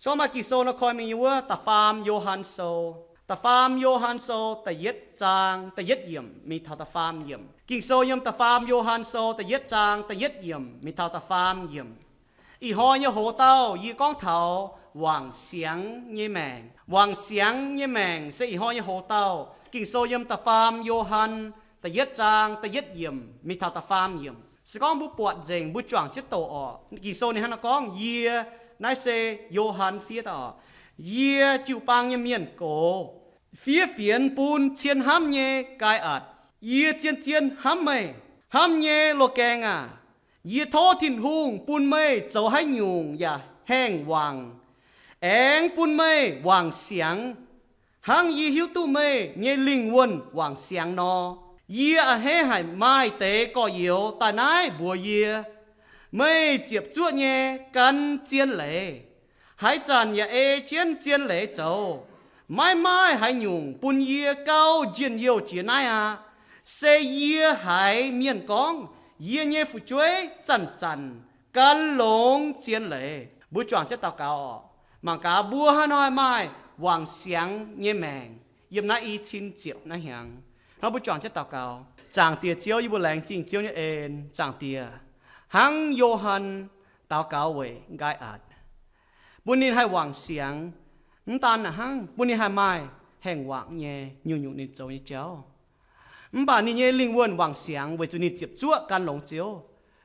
so mà kỳ sô nó coi mình như ta phàm Johann sô ta phàm Johann sô ta yết trang ta yết yểm mi thao ta phàm yểm kỳ sô yểm ta phàm Johann sô ta yết trang ta yết yểm mi thao ta phàm yểm y ho như hồ tao y con thảo hoàng sáng như mèn sẽ y ho như hồ tao kỳ sô yểm ta phàm Johann ta yết trang ta yết yểm mi thao ta phàm yểm sẽ con bút bọt dền bút choàng chết tổ ọ kỳ sô này hắn nó con yê nãy sẽ Johann phía đó yê chịu bang như miền cổ phía phiền bùn chiên ham nhẹ cài ạt yê chiên ham nhẹ lo keng à yê thô thìn hung bùn mây dấu hay nhung ya hang hoàng eng bùn mây hoàng sáng hang yê hiếu tu mây nhẹ linh quân hoàng sáng no yê à hé hải mai tế có yếu ta nái bùa yê mây chiếp chuột nhẹ căn chiên lệ hãy chàn ya ê chiên lệ châu mai hãy nhung bùn yê cao chiên yêu chiên ai à xe yê hãy miền con yê nhẹ phụ chuối chăn căn lông chiên lệ bữa chọn chất tàu cao mà cả bùa hà nội mai hoàng sáng nhẹ mèn yếm na y chín triệu na hàng nó bữa chọn chất tàu cao chàng tiệt chiếu y bữa lạnh chinh chiếu như ên chàng tiệt hang Johann tao cao về gai ạt buôn nín hai hoàng sáng tan là hang buôn nín hai mai hẹn hoàng nhẹ nhiều nhung nín châu như chéo bà nín nhẹ linh quân hoàng sáng về cho nín chụp chúa can lồng chiếu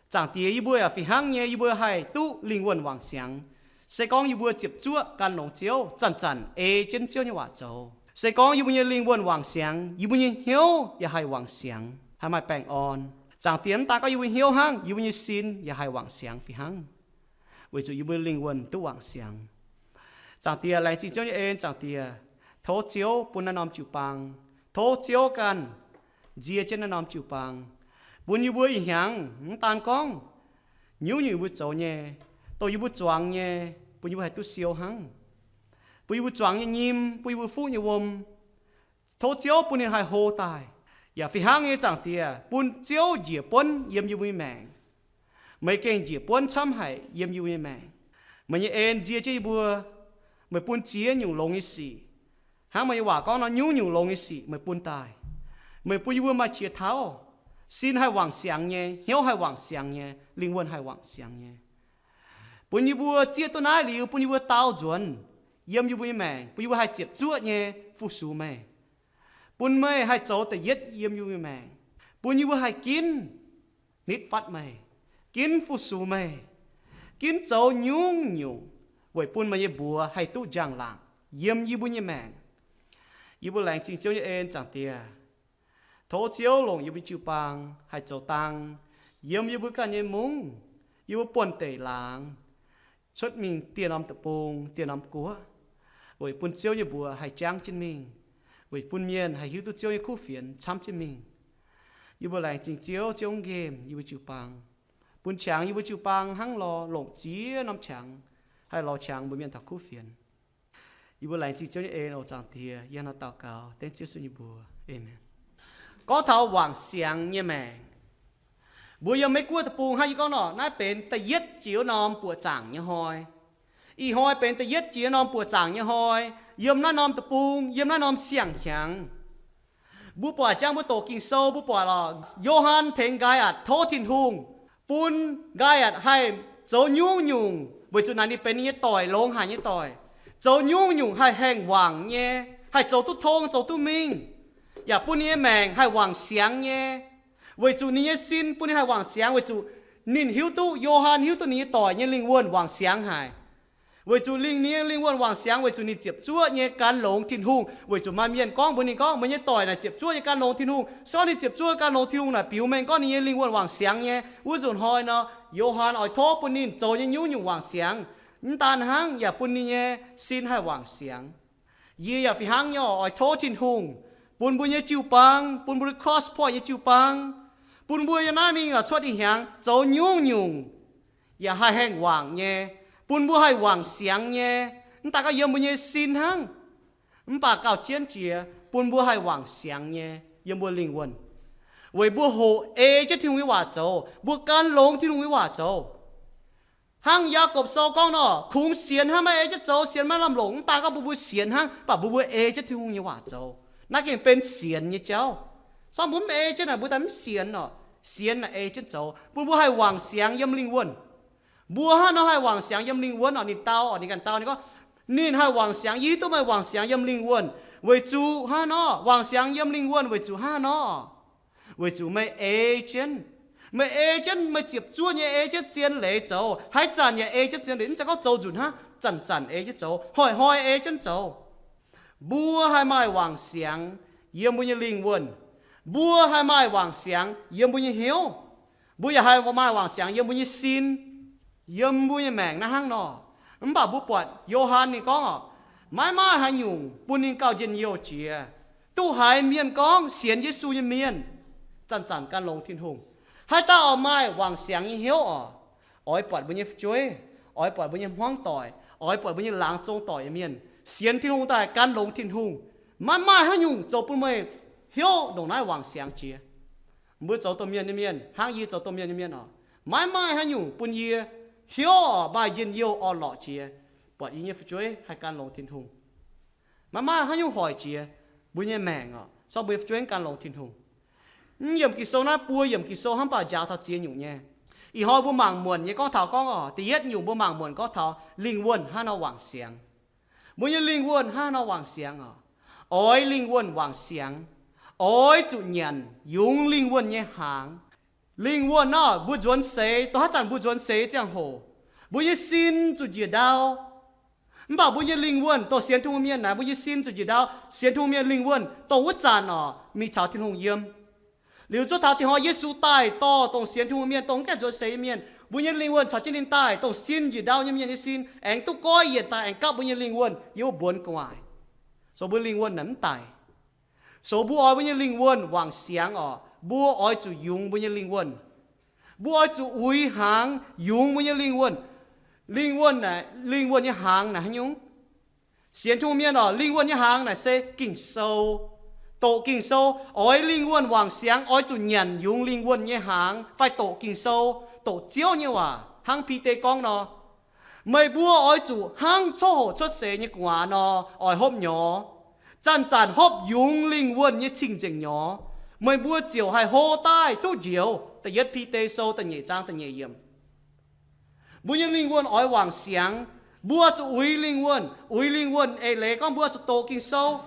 chẳng tiệt y bữa phi hang nhẹ y bữa hai tu linh quân hoàng sáng sẽ con y bữa chụp chúa can lồng chiếu chăn ê trên chiếu như quả châu sẽ con y bữa nhẹ linh quân hoàng sáng y bữa nhẹ hiếu ya hai hoàng sáng hai mai bèn on chẳng tiếm ta có yêu hiếu hăng yêu như xin và hai hoàng sáng phi hăng với chủ yêu linh quân tu hoàng sáng chẳng tiề lại chỉ cho như em chẳng tiề thố chiếu bún nôm chịu bang thố chiếu can dìa trên nôm chịu bang bún yêu bữa hiang tan con nhiều bữa châu nhé tôi yêu bữa choàng nhé bún yêu hay tu siêu hăng bún yêu choàng như nhím bún yêu phú như vôm thố chiếu bún hai hồ tài ya phi hang ye chẳng tiề bún chiếu dìa bún yếm như mèn mấy cái dìa bún chăm hải yếm như mèn mà như em dìa chơi bùa mấy bún chia nhung lông như xì hang mấy quả con nó nhung lông như xì mấy bún tài mấy bún bùa mà chia tháo xin hai hoàng sáng nhé hiếu hai hoàng sáng nhé linh quân hai hoàng sáng nhé bún như bùa chia tôi nói liu bún như bùa tao chuẩn yếm như mèn bún như bùa hai chiếp chuột nhé phụ số mèn bún mây hai cháu tại yết yếm như mèn bún như bữa hai kín nít phát mày kín phụ su mày kín cháu nhung vậy bún mày bùa hai tu giang làng yếm như bún như mèn như bữa làng chính chiếu như em chẳng tiề thố chiếu lồng như bữa chiu bang hai cháu tăng yếm như bữa cả như mung như bữa bún tẩy làng xuất mình tiền làm tập bông tiền làm cua vậy bún chiếu như bùa hai trang trên mình với bún miên hay hiếu tu chiếu như khu phiền chăm trên mình, yêu bữa lại chính chiếu trong game yêu chịu bang, bún trắng yêu chịu bang hăng lò lồng chí nắm trắng hay lò trắng bún miên thằng khu phiền, yêu bữa lại chính chiếu như em ở chẳng tiề yên nó tao cao tên chiếu suy bùa, amen. Có thảo hoàng sáng như mẹ, bùa giờ mấy cua tập bùng hay con nọ nãy bên ta yết chiếu nòm bùa chẳng như hoi. Y hoi bên ta yết chia nòm bùa chẳng như hoi yếm nó nòm tập bung yếm nó nòm xiang hiang bù bùa chẳng bù tổ kinh sâu bù bùa là Johann thèn gai ạt thô thìn hung bún gai ạt hay dấu nhung với chỗ này đi bên như tỏi lông hay như tỏi dấu nhung hay hèn hoàng nhé hay dấu tu thông dấu tu minh ya bún như mèn hay hoàng sáng nhé với chỗ này xin bún hay hoàng sáng với chỗ nín hiếu tu Johann hiếu tu ní tỏi như linh quân hoàng sáng hay với chủ linh quân hoàng sáng với chủ ni chiếp chúa như can lồng thiên hùng với chủ ma miền con bữa ní con mấy như tỏi này chiếp chúa như can lồng thiên hùng sau này chiếp chúa can lồng thiên hùng là biểu mình con như linh quân hoàng sáng nhé với chủ hỏi nó Johann ở thô bữa ní châu như nhung hoàng sáng tan hang ya bữa ní nhé xin hai hoàng sáng ye ya phi hang nhỏ ở thô thiên hùng bữa như chiu bang bữa cross point như chiu bang bữa như na mình ở chốt đi hàng châu nhung ya hai hang hoàng nhé bún bùa hai hoàng sáng nhé, ta có yếm bùa nhé xin hăng, bà cao chiến chia bún bùa hai hoàng sáng nhé, yếm bùa linh quân, với bùa hồ ê chết thiên quý hòa châu, bùa can lông thiên quý hòa châu, hang Jacob so con nó khung xiên ha maiจะโจเสียนมาลำหลงตาก็บุเสียนหางป่ะบุเอจะที่หงยี่ว่าโจนักเก็งเป็นเสียนยี่เจ้าสองบุเอจะน่ะบุตรมันเสียนเนาะเสียนน่ะเอจะโจบุให้หวังเสียงยำลิงวนบัวฮะเนาะให้หวังเสียงยำลิงวนอ๋อนี่เต้าอ๋อนี่กันเต้านี่ก็นี่ให้หวังเสียงยี่ต้องไม่หวังเสียงยำลิงวนไว้จูฮะเนาะหวังเสียงยำลิงวนไว้จูฮะเนาะไว้จูไม่เอเจนไม่เอเจนไม่เจ็บจ้วนเนี่ยเอเจนเจียนเหล่โจให้จันเนี่ยเอเจนเจียนเหล่จะก็โจจุนฮะจันเอเจนโจหอยเอเจนโจบัวให้ไม่หวังเสียงเยี่ยมบุญลิงวนบัวให้ไม่หวังเสียงเยี่ยมบุญเหี่ยวบัวอย่าให้ไม่หวังเสียงเยี่ยมบุญซินเยี่ยมบุญแมงนะฮังนอมันบ่าบุปวดโยฮันนี่ก็ไม่ให้ยุ่งปุณินเก่าเย็นโยเจียตู้หายเมียนก้องเสียนเยซูยเมียนจันการลงทิ้งหงให้ตาเอาไม้วางเสียงยิ่งเหี้ยวอ้อยปอดบุญยิ่งช่วยอ้อยปอดบุญยิ่งห้องต่อยอ้อยปอดบุญยิ่งล้างจงต่อยเมียนเสียนทิ้งหงแต่การลงทิ้งหงไม่ให้ยุ่งโจปุ่มไม่เหี้ยวตรงนั้นวางเสียงเจียเมื่อโจตัวเมียนเมียนห้างยีโจตัวเมียนเมียนไม่ให้ยุ่งปุ่นยีเหี้ยวไม่ยินเยี่ยวอ่อนหล่อเจียปอดยิ่งช่วยให้การลงทิ้งหงไม่ให้ยุ่งหอยเจียบุญยิ่งแมงชอบบุญช่วยการลงทิ้งหงyểm kỳ sâu na bùa yểm kỳ sâu hắn bảo giáo thọ chiến nhung nhé, ý họ bùa mảng muộn như con thảo con thì yết nhung bùa mảng muộn có thảo linh quân ha nó hoàng xiang, bùa như linh quân ha nó hoàng xiang ôi linh quân hoàng xiang, ôi chủ nhận dùng linh quân nhé hàng, linh quân nó bùa chuẩn sấy, tôi hát chẳng bùa chuẩn sấy chẳng hồ, bùa như xin chủ gì đau, bảo bùa như linh quân tôi xiên thu miên này bùa như xin chủ gì đau, xiên thu miên linh quân tôi hút tràn mi cháo thiên hùng yếm liu cho thảo thì họ Giêsu tai to tông xiên thu miên tông cái chỗ xây miên bùi nhân linh quân chọn trên linh tai tông xin gì đau như miên như xin anh tu coi hiện tại anh cắp bùi nhân linh quân yêu buồn ngoài số bùi linh quân nắm tài số bùi oi bùi nhân linh quân hoàng xiang bùi oi chủ dùng bùi nhân linh quân bùi oi chủ uy hàng dùng bùi nhân linh quân này linh quân như hàng này nhung xiên thu miên linh quân như hàng này sẽ kinh sâu tổ kinh sâu, ôi linh quân hoàng xiang, ôi chủ nhận dùng linh quân như hàng, phải tổ kinh sâu, tổ chiếu như hòa, hàng pi tê con nó, mày bua ôi chủ hàng cho hồ cho xế như quả nó, ôi hộp nhỏ, chăn hộp dùng linh quân như chinh chỉnh nhỏ, mày bua chiều hay hô tai tu diều, ta yết pi tê sâu ta nhẹ trang ta nhẹ yếm, bua như linh quân ôi hoàng xiang, bua chủ uy linh quân, ê lệ con bua chủ tổ kinh sâu.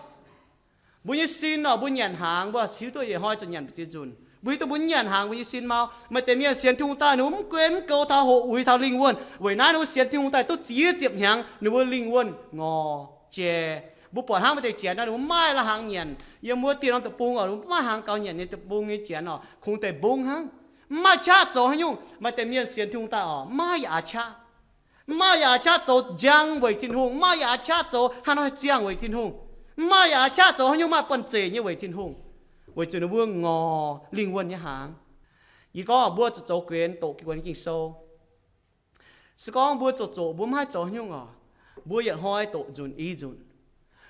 Bùi như xin bùi nhận hàng bùi thiếu tôi hỏi cho nhận bị dùn bùi tôi bùi nhận hàng bùi xin mau mà tên miền xiên thung ta nó quên câu thao hộ uy thao linh quân vậy nãy nó xiên thung ta tôi chỉ tiếp hàng nó bùi linh quân ngò chè bùi bỏ hàng mà để chè nó mai là hàng nhận giờ mua tiền nó tập bung nó mai hàng cao nhận tập bung như chè nó không thể bung hàng mai cha cho hay nhung mà tên miền xiên thung ta mai cha cho giang với thiên hùng mai cha cho hắn nói giang với thiên hùng mai cha cho nhưng mà bận chế như vậy thiên hùng vậy cho nó bua ngò linh quân như hàng ý có bua cho quyền tổ cái quân kinh sâu sự có bua cho bua mai cho nhưng bua nhận hoi tổ dùn ý dùn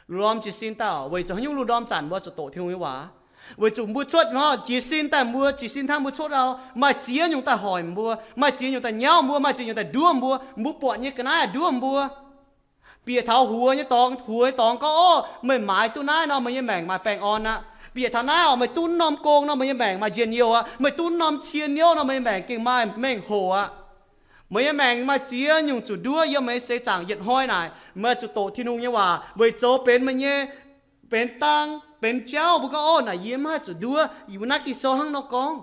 lùm chỉ xin tao vậy cho nhưng lùm chản bua cho tổ thiên hùng quá vậy cho bua chốt nó chỉ xin ta mua chỉ xin tham bua chốt đâu mà chỉ nhung ta hỏi mua mà chỉ nhung ta nhau mua mà chỉ nhung ta đua mua bọn như cái này đua mua bịa tháo hùa như tòng có mày mãi tu nái nó mày như mèn mày bèn on á bịa tháo nái mày tu nom côn nó mày như mèn mày diên nhiều á mày tu nom chiên nhiều nó mày mèn kinh mày mèn hồ á mày như mèn mày chia nhung chủ đua yêu mày sẽ chẳng hiện hoi này mày chủ tổ thiên hùng như hòa với chỗ bên mày như bên tăng bên cháu bữa có này yếm hai chủ đua yêu nát kỳ sâu hăng nó con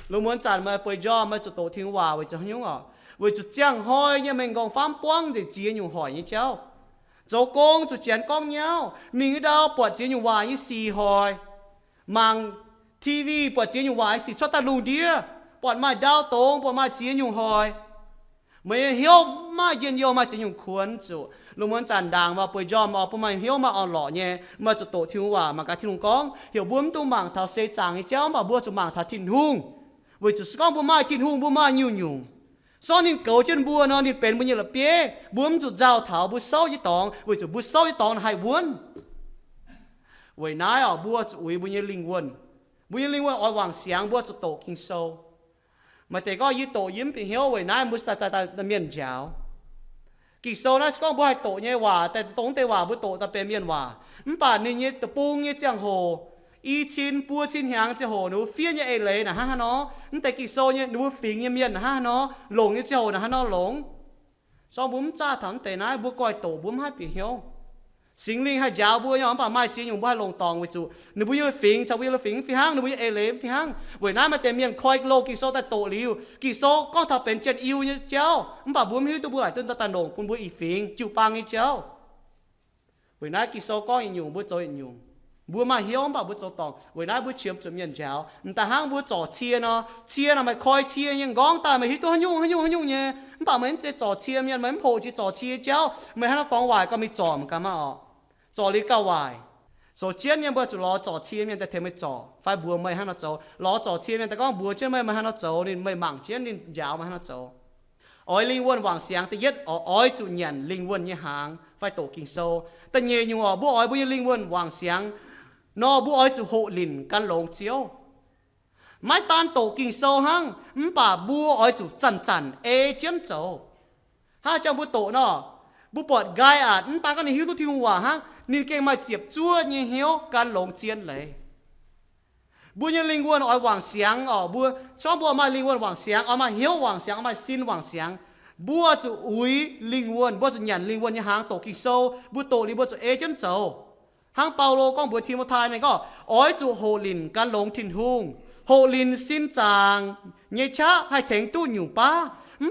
lúc muốn chặt mày bơi do mày chủ tổ thiên hòa với chỗ nhung với chú chẳng hỏi như mình còn phám quăng thì chia nhung hỏi như cháu cháu con chú chén con nhau mình ở đâu bỏ chia nhung hoài như xì hỏi mang tivi bỏ chia nhung hoài xì cho ta lùn đĩa bỏ mai đau tông bỏ mai chia nhung hỏi mấy hiểu mai yên yêu mai chia nhung khuôn chú lúc muốn chán đàng và bồi gió mà bỏ mai hiểu mà on lọ nhé mà chú tổ thiên hòa mà cả thiên hùng con hiểu buông tu mảng thảo xê chàng như cháu mà bua chú mảng thảo thiên hùng với chú con bua mai thiên hùng bua mai nhiều nhung sau nên cầu trên bùa nó nên bền bao nhiêu là bế buông chụp dao thảo bùa sâu với tòng với chụp bùa sâu với tòng hay buồn vậy nãy bùa chụp uy bao nhiêu linh quân ở hoàng xiang bùa chụp tổ kinh sâu mà thế có như tổ yếm bị hiếu với nãy muốn ta miền giáo kỳ sau nó có bữa tổ như hòaแต่ตรงแต่ว่าบtổ taเป็นเมียนว่าป่านนี้ตะปูงี้จังโหอีชินปัวชินหางจะโหหนูเฟี้ยเนี่ยเอเลยนะฮะเนาะแต่กี่โซเนี่ยหนูฝีเมียนนะฮะเนาะหลงเนี่ยจะโหนะฮะเนาะหลงสองบุ้มจ้าถังแต่นะบัวก้อยโตบุ้มให้ปีเหียวสิงลิงให้ยาวบัวยอมป่าไม้จีนอยู่บ้านลงตองไว้จู่หนูบุ้ยเลยฝิงชาวบุ้ยเลยฝิงฝีหางหนูบุ้ยเอเลยฝีหางเว้ยน้ามาแต่เมียนคอยโลกี่โซแต่โตลิวกี่โซก็ถ้าเป็นเจนอิวเนี่ยเจ้าป่าบุ้มหิวตัวบุ้ยหลายต้นตะตันโด่งคุณบุ้ยอีฝิงจู่ปังเนี่ยเจ้าเว้ยน้ากี่โซก็อินอยู่บุ้ยโจอินอยู่บัวมาเหี่ยวบ่บัวโจตองเวลาบัวเชื่อมจะมีอันเจ้าแต่หางบัวจ่อเชียเนาะเชียน่ะไม่คอยเชียยังก้องตายไม่ฮิตตัวหันยุ่งเนี่ยบ่เหมือนจะจ่อเชียมีอันเหมือนโผล่จะจ่อเชียเจ้าไม่ให้เราตองวายก็มีจ่อเหมือนกันมาอ๋อจ่อลิกาวายโซเชียนยังบัวจะรอจ่อเชียมีแต่เทไม่จ่อไฟบัวไม่ให้เราจ่อรอจ่อเชียมีแต่ก้องบัวเจ้าไม่ให้เราจ่อนี่ไม่หมั่งเชียนนี่ยาวไม่ให้เราจ่ออ้อยลิงวนวางเสียงแต่ยึดอ้อยจุนยันลิงวนยี่หางไฟโตกิงโซแต่เยี่ยอยู่อ๋อบัวอ้อยบัวลิงวนวางเสียงนอบัวอ้อยจะโหลินกันหลงเจียวไม่ตานโตกินโซหังป่าบัวอ้อยจะจันเอเจียนโจถ้าเจ้าบัวโตเนาะบัวปอดไกอาดตาก็ในหิวทุกทีหัวฮะนี่เก่งมาเจียบจั่วเนี่ยเหี้ยวกันหลงเจียนเลยบัวยังลิงวนอ้อยวางเสียงอ๋อบัวชอบบัวมาลิงวนวางเสียงเอามาเหี้ยววางเสียงเอามาซินวางเสียงบัวจะอุ้ยลิงวนบัวจะหยันลิงวนยี่หางโตกินโซบัวโตลิบัวจะเอเจียนโจหางเปาโลก็บัวทีมทายเนี่ยก็อ้อยจูโฮลินกันหลงทินหุงโฮลินสิ้นจางเนชะให้แทงตู้อยู่ป้า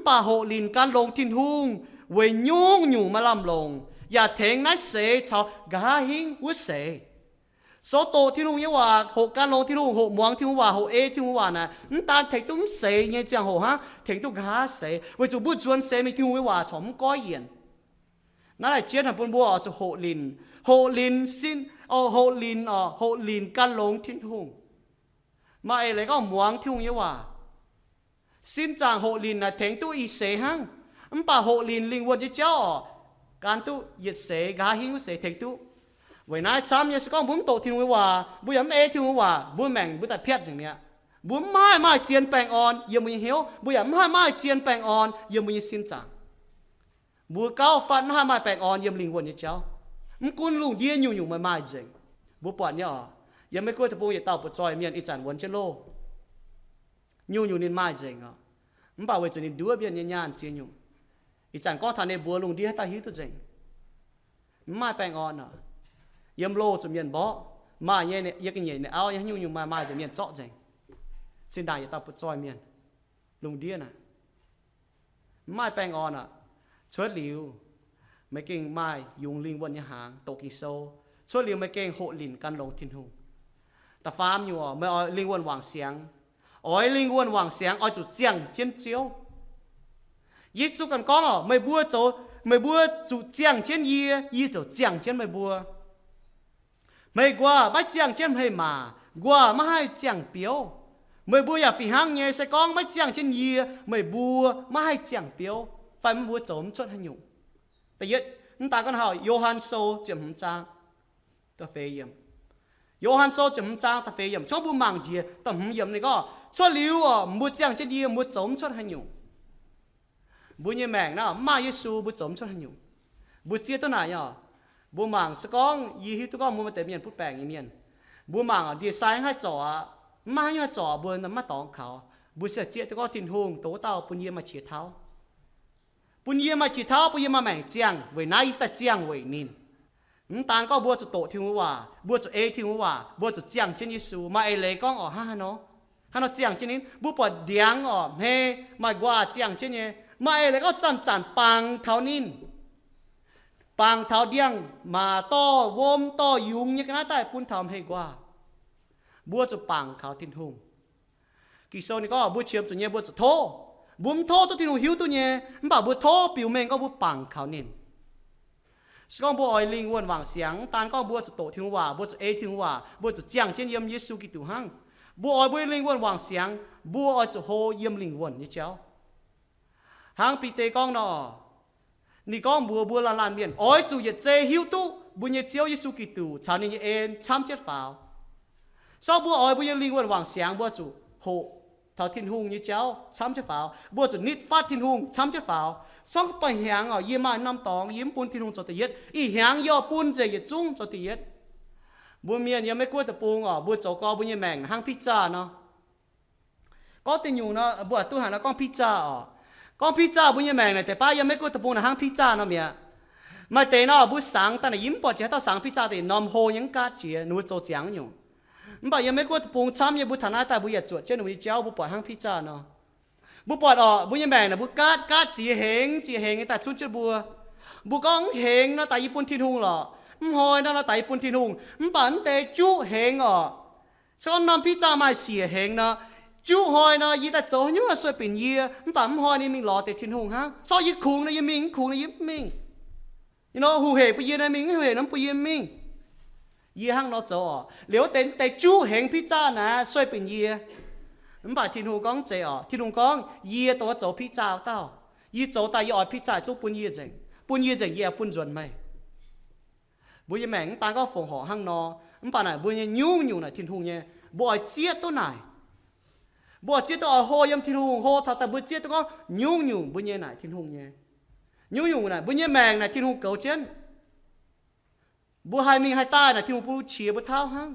ป่าโฮลินกันหลงทินหุงเวยุ่งอยู่มาลำลงอย่าแทงนัดเสชาวกาหิงวุ้เสโซโตที่ลุงยี่ว่าโหกันหลงที่ลุงโหมวงที่ลุงว่าโหเอที่ลุงว่านะตาแทงตุ้มเสเนี่ยจังโหฮะแทงตุ้กาเสเวจูบุจวนเสมีที่ลุงว่าชมก้อยเย็นนั่นแหละเจียนหันปนบัวจะโหลินสิ้นโหลินกันหลงทิ้งหุงมาเอเลยก็หมวงที่หุงเยว่าสิ้นจางโหลินนะแทงตู้อีเสหังป่าโหลินลิงวนจะเจ้าการตู้ยึดเสกาหิงเสแทงตู้ไว้นายซ้ำยังสก้องบุ้มโตทิ้งไว้ว่าบุ้ยำเอทิ้งไว้ว่าบุ้มแมงบุ้แต่เพียบอย่างเนี้ยบุ้มไม่เจียนแปลงอ่อนยังมึงเหี้ยวบุ้ยำไม่เจียนแปลงอ่อนยังมึงสิ้นจางบัวเก้าฟันไม่แปลงอ่อนยังลิงวนจะเจ้ามึงกุนลุงเดียอยู่มาจริงบุปผาเนี่ยยังไม่กลัวตะปูอย่าเต่าปวดจอยเมียนอีจันวันเชโลอยู่นินมาจริงอ่ะมึงป่าวเวจนินดูเบียนยันเจียอยู่อีจันก็ทานในบัวลุงเดียให้ตาหิวตัวจริงไม่แปลงอ่อนอ่ะยังโลจะเมียนบ่มาเนี่ยยังกินเนี่ยเอายังอยู่มาจะเมียนเจาะจริงสิ่งใดอย่าเต่าปวดจอยเมียนลุงเดียน่ะไม่แปลงอ่อนอ่ะช่วยหลิวไม่เก่งไม่ยุงลิงวนยหางโตกิโซช่วยเลี้ยงไม่เก่งโหลินกันลงทินหุงแต่ฟาร์มอยู่ไม่เอาลิงวนวางเสียงอ้อยลิงวนวางเสียงเอาจุดเจียงเจียนเจียวยิสุกันก้องไม่บัวโจไม่บัวจุดเจียงเจียนยี่โจเจียงเจียนไม่บัวไม่กว่าไม่เจียงเจียนให้มากว่าไม่ให้เจียงเปียวไม่บัวอย่าฝีหางเงี้ยใส่ก้องไม่เจียงเจียนยี่ไม่บัวไม่ให้เจียงเปียวไฟมันบัวโจมชดให้อยู่แต่ยึดนั่นตากันหาโยฮันโซเจียมจางตะเฟียมโยฮันโซเจียมจางตะเฟียมชอบบุมังเจียตะหยมนี่ก็ช่วยลิ้วมุดเจียงจะดีมุดจมชดให้อยู่บุญยังแมงนะมาเยซูบุจมชดให้อยู่บุเจียตัวไหนอ่ะบุมังสกองยี่หิตัวก็มุมาแต่เมียนพูดแปลงอย่างเมียนบุมังดีไซน์ให้จ่อมาให้จ่อบุญนั้นมาตองเขาบุเสียเจียตัวก็ทินหงโตเต้าปุญเยมาเฉียเท้าปุญเยมาจีเท้าปุญเยมาแมงเจียงเวนายสตาเจียงเวนินตานก็บัวจะโตทิ้งว่าบัวจะเอทิ้งว่าบัวจะเจียงเช่นยิสูมาเอเลยก็ฮะเนาะฮะเนาะเจียงเช่นนี้บัวปวดเดียงเฮมากว่าเจียงเช่นนี้มาเอเลยก็จันปังเท้านินปังเท้าเดียงมาต่อวมต่อยุงยังไงแต่ปุ่นทำให้กว่าบัวจะปังเขาทิ้งหงกิโซนี่ก็บัวเชื่อมตัวเนี้ยบัวจะโทบุ้มโทจะทิ้งหิวตัวเนี้ยมันบอกบัวโทปิวเมงก็บัวปังเขานินสกองบัวออยลิงวนวางเสียงตานก็บัวจะโตทิ้งว่าบัวจะเอทิ้งว่าบัวจะเจียงเช่นเยี่ยมเยซูกิตุหังบัวออยบัวลิงวนวางเสียงบัวออยจะโฮเยี่ยมลิงวนนี่เจ้าหางปีเตกองนอนี่กองบัวลานเมียนออยจูเยเจหิวตุบุญเยเจียวเยซูกิตุชาวนี้เอ็นช้ำเจ็ดฝาวซอบัวออยบัวลิงวนวางเสียงบัวจูโฮ thảo thiên hùng như cháu chăm chất pháo bùa chủ nít phát thiên hùng chăm chất pháo xong bài hàng ở yếm mai năm tòng yếm bún thiên hùng cho tiết y hàng do bún dày yết chung cho tiết bùa miền yếm mấy cuốn tập bùn ở bùa chỗ co bùa như mèng hang pizza nó có tiền nhiều nó bùa tu hàng nó con pizza bùa như mèng nàyแต่ป้ายังไม่กลัวตะปูนะห้างพิซซ่าเนาะเมียไม่แต่เนาะบุษสังแต่เนี่ยยิ้มปอดเจ้าสังพิซซ่าแต่นอมโฮยังกัดเจียหนูโจเจียงอยู่บ่ยังไม่กลัวตะปูช้ำยังบุฐานะแต่บุอย่าจวดเจ้าหนูเจ้าบุปอดห้างพิซซ่าเนาะบุปอดบุยังแบ่งนะบุกัดจีเหงแต่ชุดเจ้าบุก้องเหงนะแต่ญี่ปุ่นทิ้งหุงหรอหอยนะแต่ญี่ปุ่นทิ้งหุงปั่นแต่จุเหงส่วนนำพิซซ่ามาเสียเหงนะchú hỏi nó y ta chỗ nhớ soi biển yê bấm hỏi ni mình lọ để thiên hùng ha sao y khung nó y mình you know hù hề bây giờ này mình hề lắm bây giờ mình y hang nó chỗ nếu đến tại chú hẹn pizza nè soi biển yê bà thiên hùng con chế thiên hùng con yê tổ chỗ pizza tao y chỗ tại y ở pizza chỗ bún yê dừng yê bún chuẩn mày bây giờ mẹ ta có phòng họ hang nó bà này bây giờ nhung này thiên hùng nhé bồi chia tôi này bùa chết tôi ở hồ yếm thiên hùng hồ thà ta bùa chết tôi có nhung bùa nhẹ này thiên hùng nhé nhung này bùa nhẹ mèng này thiên hùng cầu chân bùa hai mình hai tai này thiên hùng bùa chia bùa thao hăng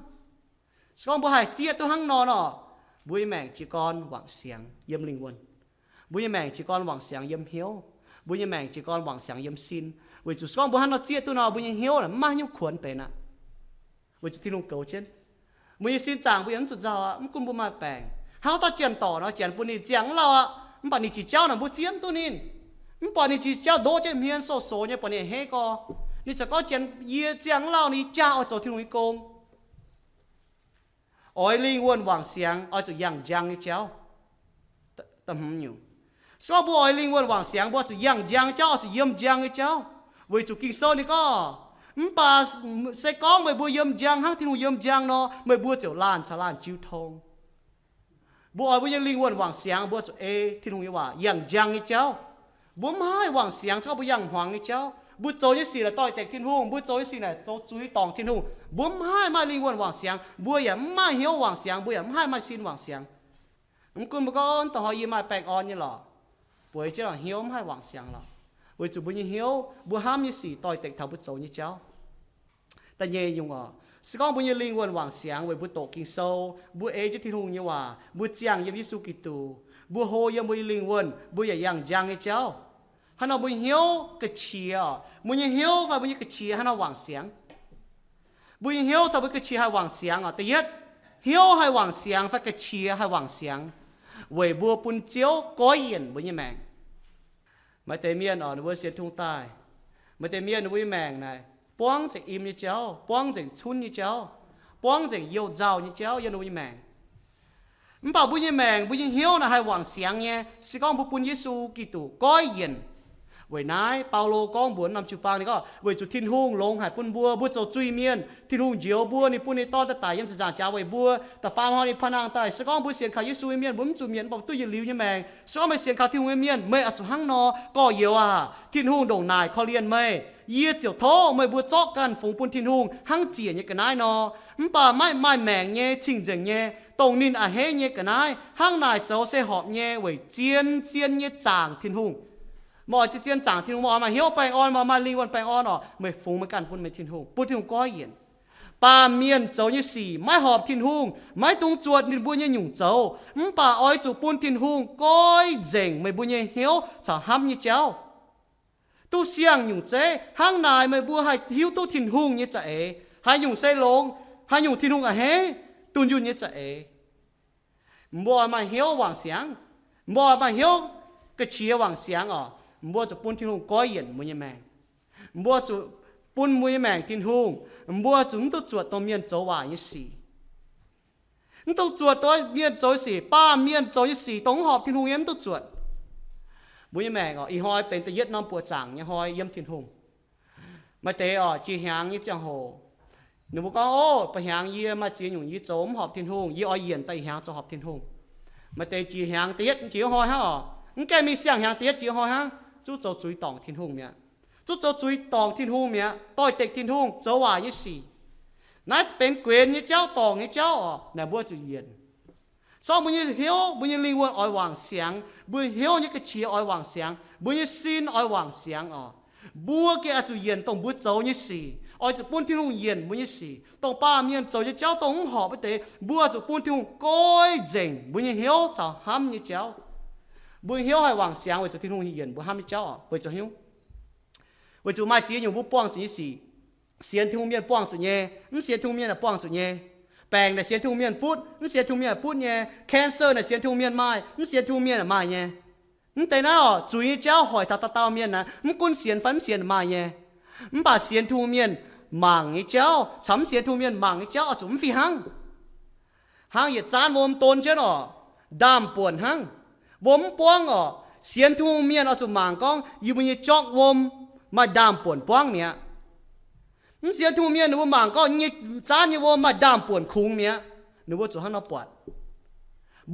xong bùa hai chết tôi hăng nọ bùa mèng chỉ con quảng xiang yếm linh quân bùa mèng chỉ con quảng xiang yếm hiếu bùa mèng chỉ con quảng xiang yếm xin vì chủ xong bùa hắn nó chết tôi nọ bùa hiếu là mai nhung khuẩn bể nè vì chủ thiên hùng cầu chân bùa xin chàng bùa yếm chủ giàu cũng bùa mai bèng hao ta chèn tỏ nó chèn bún đi chèn lao à bạn đi chỉ trao là bún chiếm tôi nín bạn đi chỉ trao đố trên miền số như bạn này hết co đi sẽ có chèn ye chèn lao đi trao cho thiên lý công ôi linh quân hoàng xiang ôi cho yang như cháu tâm hâm nhiều sau bữa ôi linh quân hoàng xiang bữa cho yang cháu cho yếm như cháu vì chủ kinh sâu đi có bà sẽ có mấy bữa yếm yang hăng thiên lý yếm nó mấy bữa chịu lan chả lan chiêu thông bùa bùaยังลิงวนหวังเสียงบวชที่ลุงยี่ว่ายังไอ้เจ้าบวมให้หวังเสียงเขาบวยังหวังไอ้เจ้าบวชโจยสี่ละต่อยเต็กที่ลุงบวชโจยสี่ละโจจุยตองที่ลุงบวมให้มาลิงวนหวังเสียงบวยังไม่เหี้ยวหวังเสียงบวยังให้มาสินหวังเสียงคุณบอกว่าต่อหอยมาแปลกอ่อนนี่หรอบวชเจ้าเหี้ยวไม่ให้หวังเสียงหรอบวชจุบวยังเหี้ยวบวห้ามยี่สี่ต่อยเต็กเท่าบวชโจยเจ้าแต่เย่ยุงสกองบุญยลิงวนหวังเสียงไว้บุตรกินโซบุจะที่หงยี่ว่าบุเจียงยังยิสุกิตูบุโฮยังบุญลิงวนบุยังไอ้เจ้าฮันเอาบุญเหี้ยวกระเชียบุญเหี้ยวvàบุญกระเชียฮันเอาหวังเสียงบุญเหี้ยวจะบุญกระเชียให้หวังเสียงแต่ยัดเหี้ยวให้หวังเสียงvàกระเชียให้หวังเสียงไว้บัวปุ่นเจียวก้อยเย็นบุญยังแมงไม่เตมียนบุญเสียทุ่งใต้ไม่เตมียนบุญแมงnàyป้องจะอิ่มนี่เจ้าป้องจะชุนนี่เจ้าป้องจะเยี่ยวเจ้านี่เจ้ายันบุญแมงมันบอกบุญแมงบุญเหี้ยวนะให้หวังเสียงเนี่ยสิก้องบุญเยซูกิตูก้อยเย็นไว้นายเปาโลก้องบุญนำจุปางนี่ก็ไว้จุดทิ้นหุ่งลงหายปุ่นบัวบุญเจ้าจุยเมียนทิ้นหุ่งเจียวบัวนี่ปุ่นในต้นตะตายยังจะจ่าจ้าไว้บัวแต่ฟางเขานี่พนังตายสิก้องบุญเสียงข่าวเยซูเมียนบุญจุเมียนบอกตู้ยืนลิ้วยังแมงสิก้องไปเสียงข่าวทิ้งเมียนไม่อัดจุหั่งนอก็เยี่ยวทิ้นหุ่งโด่งนายเขาเรียนไม่เยี่ยเจียวโถไม่บัวจอกกันฝงปุ่นทิ้นหุ่งหั่งเจียเนี่ยกันนายนอป่าไม่แมงเนี่ยชิงเจงเนี่ยตรงนินอาเฮเนี่ยกันนายหั่งนายเจ้าเสหอบเนี่ยไว้เจียนเนี่ยจางทิ้นหุ่งมอจะเจียนจางทิ้นหุ่งมาเหี้ยวแปลงอ่อนมาลิงวันแปลงอ่อนไม่ฝงเหมือนกันปุ่นไม่ทิ้นหุ่งปุ่นทิ้นหุ่งก้อยเย็นป่าเมียนเจ้าเนี่ยสี่ไม่หอบทิ้นหุ่งไม่ตรงจวดนินบัวเนี่ยหยุ่งเจ้าป่าอ้อยจูปุ่นทิ้นหุ่งก้อยเจงไม่บัวเนี่ยเหี้ยวจะห้ำเนี่ยเจ้าตู้เสียงหยุ่งเจ้ห้างนายไม่บัวให้หิ้วตู้ทิ้นหุ่งเนี่ยจะให้หยุ่งเซ่ลงให้หยุ่งทิ้นหุ่งเฮ้ตุนยุ่นเนี่ยจะบัวมาเหี้ยวหวังเสียงบัวมาเหี้ยวกระเชียหวังเสียงบัวจะปุ่นทิ้นหุ่งก้อยเย็นมุ้ยแมงบัวจะปุ่นมุ้ยแมงทิ้นหุ่งบัวจุ่มตัวจวดตัวเมียนโจว่ายี่สี่ตัวจวดตัวเมียนโจสี่ป้าเมียนโจยี่สี่ตรงหอบทิ้นหุ่งเยี่ยมตัวจวดบุญแมงอีหอยเป็นตะยึดน้ำปัวจางยี่หอยเยี่ยมทิ้นหุ่งมาเตะจีหางยี่จังโหหนูบอกว่าโอ้ไปหางยี่มาจีหยุ่งยี่โจมหอบทิ้นหุ่งยี่อ้อยเย็นไตหางจะหอบทิ้นหุ่งมาเตะจีหางตะยึดจีหอยฮะงั้นแกมีเสียงหางตะยึดจีหอยฮะจู่โจจุยตองทิ้นหุ่งเนี่ยจู่โจจุยตองทิ้นหุ่งเนี่ยต่อยเต็กทิ้นหุ่งโจว่ายี่สี่นั่นเป็นเกวียนยี่เจ้าตองยี่เจ้าไหนบัวจุเย็น sau bây giờ hiếu bây giờ linh quân ỏi hoàng sáng bây giờ hiếu những cái chia ỏi hoàng sáng bây giờ xin ỏi hoàng sáng bua cái atu yên tông bua châu như xì ỏi chụp buôn thiên hùng yên bây giờ xì tông ba miền châu như cháu tông họ bây tế bua chụp buôn thiên hùng coi dình bây giờ hiếu cháu ham như cháu bây giờ hiếu hay hoàng sáng bây giờ thiên hùng yên bua ham như cháu bây giờ hiếu bây giờ mai chỉ nhiều bua quang như xì xiên thiên hùng miền quang chỗ nhé xiên thiên hùng miền là quang chỗ nhéแปลงในเสียนทุ่งเมียนพุทธนั่นเสียนทุ่งเมียนพุทธเนี่ยแคนเซอร์ในเสียนทุ่งเมียนไม้นั่นเสียนทุ่งเมียนไม้เนี่ยนั่นแต่น่ะจุยเจ้าหอยตาตาเมียนนะมันกุนเสียนฟันเสียนไม้เนี่ยมันป่าเสียนทุ่งเมียนหมั่งไอ้เจ้าช้ำเสียนทุ่งเมียนหมั่งไอ้เจ้าจุ่มฟีหังเหยียดจานวมตนเจ้าหนอดามป่วนหังวมป้วงเสียนทุ่งเมียนจุ่มหมั่งก้องอยู่บนยีจอกวมมาดามป่วนป้วงเนี่ยเสียทุ่งเมียหนูว่าหมั่งก็ยิ่งจานยิ่งว่ามาดามป่วนคุ้งเมียหนูว่าจู่ฮันเอาปวด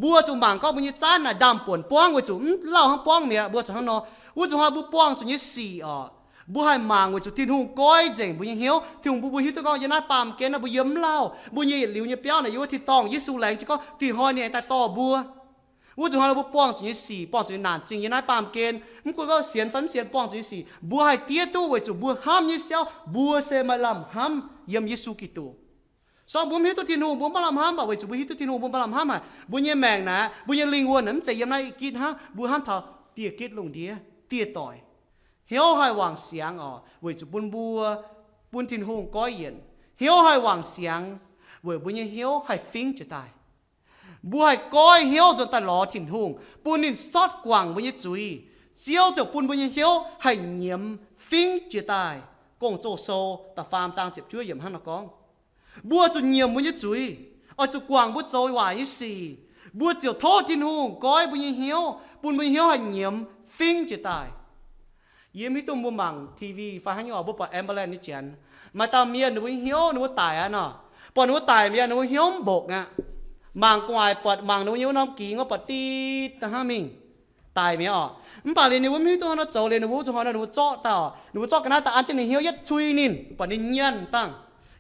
บัวจู่หมั่งก็มันยิ่งจานน่ะดามป่วนป้องว่าจู่เล่าฮันป้องเมียบัวจู่ฮันเอาว่าจู่ฮันบัวป้องจู่ยิ่งสี่บัวให้หมั่งว่าจู่ที่ทุ่งก้อยเจ๋งบัวยิ่งเหี้ยวที่ทุ่งบัวหิ้วตัวก็ยังน่าปามเกณฑ์นะบัวยิ้มเล่าบัวยิ่งเหลียวยิ่งเปี้ยวน่ะอยู่ว่าที่ตองยิ่งสูแรงจีก็ที่หอยเนี่ยแต่ต่อบัวว่าจู่ฮันบัวป้องจู่ยิ่งสี่ป้องจู่ยิ่งนานจริงยังน่าปามเกณฑ์มันก็เสียนฟันเสียนป้องจู่ยิ่งสี่บัวให้เตี้ยตู้ว่าจู่บัวห้ามยิ่งเสียวบัวเซมาลำห้ามเยี่ยมยิสูกิตูสองบุญฮิตุทินูบุญบาลามห้ามบ่าวจุบุญฮิตุทินูบุญบาลามห้ามบุญยังแมงนะบุญยังลิงวนนั้นใจยังไงกินฮะบุญห้ามเท่าเตี้ยกิดลงเดียเตี้ยต่อยเหี้ยวให้วางเสียงว่าจุบุญบัวบุญทินหงก้อยเย็นเหี้ยวให้วางเสียงว่าบุญยังเหี้ยวให้ฟิ้งจะตายบัวให้ก้อยเหี้ยวจนตลอดทินหงปุญนินซอดกว่างบุญยังจุยเจียวจากปุญบุญยังเหี้ยวให้เงียบฟิ้งจะตายกงโจโซแต่ฟาร์มจางเจ็บช่วยเยี่ยมฮันนักกองบัวจุนเยี่ยมบุญยังจุยจุกว่างบุญโจยว่ายี่สี่บัวเจียวโทษทินหงก้อยบุญยังเหี้ยวปุญบุญยังเหี้ยวให้เงียบฟิ้งจะตายเยี่ยมที่ตุ้มบุญมังทีวีฟ้าให้ยอบุญปอดแอมเบลนนี่เจนมาตามเมียหนูเหี้ยวหนูตายเนาะปอดหนูตายเมียหนูเหี้ยวบกมังกวายปอดมังหนูเหี้ยวน้ำกีงก็ปอดตีตาห้ามิงตายเมียมันป่าเลยหนูไม่ตัวหนูโจเลยหนูจะหนูจ่อต่อหนูจ่อกันนะแต่อันจะนี่เหี้ยวยัดชุยนินปอดนี่เงียนตั้ง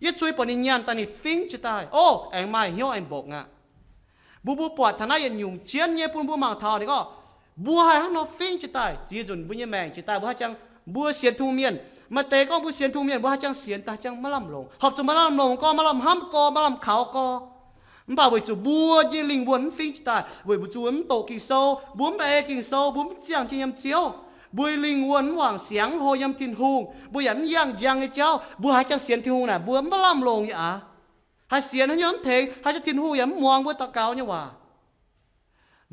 ยัดชุยปอดนี่เงียนตานี่ฟิ้งจะตายโอ้เอ็งไม่เหี้ยวเอ็งบกบูปอดทนายยันยุงเจียนเงี้ยปุ่นบูมังเท่านี่ก็บัวให้ฮันนอฟิ้งจะตายจีจุนบุญยังแมงจะตายบัวจังบัวเสียนทุ่งเมียนมาเตะก็บัวเสียนทุ่งเมียนบัวจังเสียนตาจังมะลำลงหอบจะมะลำลงก็มะลำห้ำก็มะลำขาวก็มันป่าวิจูบัวยี่ลิงบัวฟิ้งจะตายวิจูมันโตกิ่งโซ่บัวแม่กิ่งโซ่บัวเจียงที่ยำเจียวบัวลิงวนหว่างเสียงโหยำทินหงบัวยันยังไอ้เจ้าบัวหายจังเสียนทินหงน่ะบัวมะลำลงอย่างหายเสียนให้ย้อนเถงหายจะทินหงยันมองบัวตะเกาเนี่ยว่า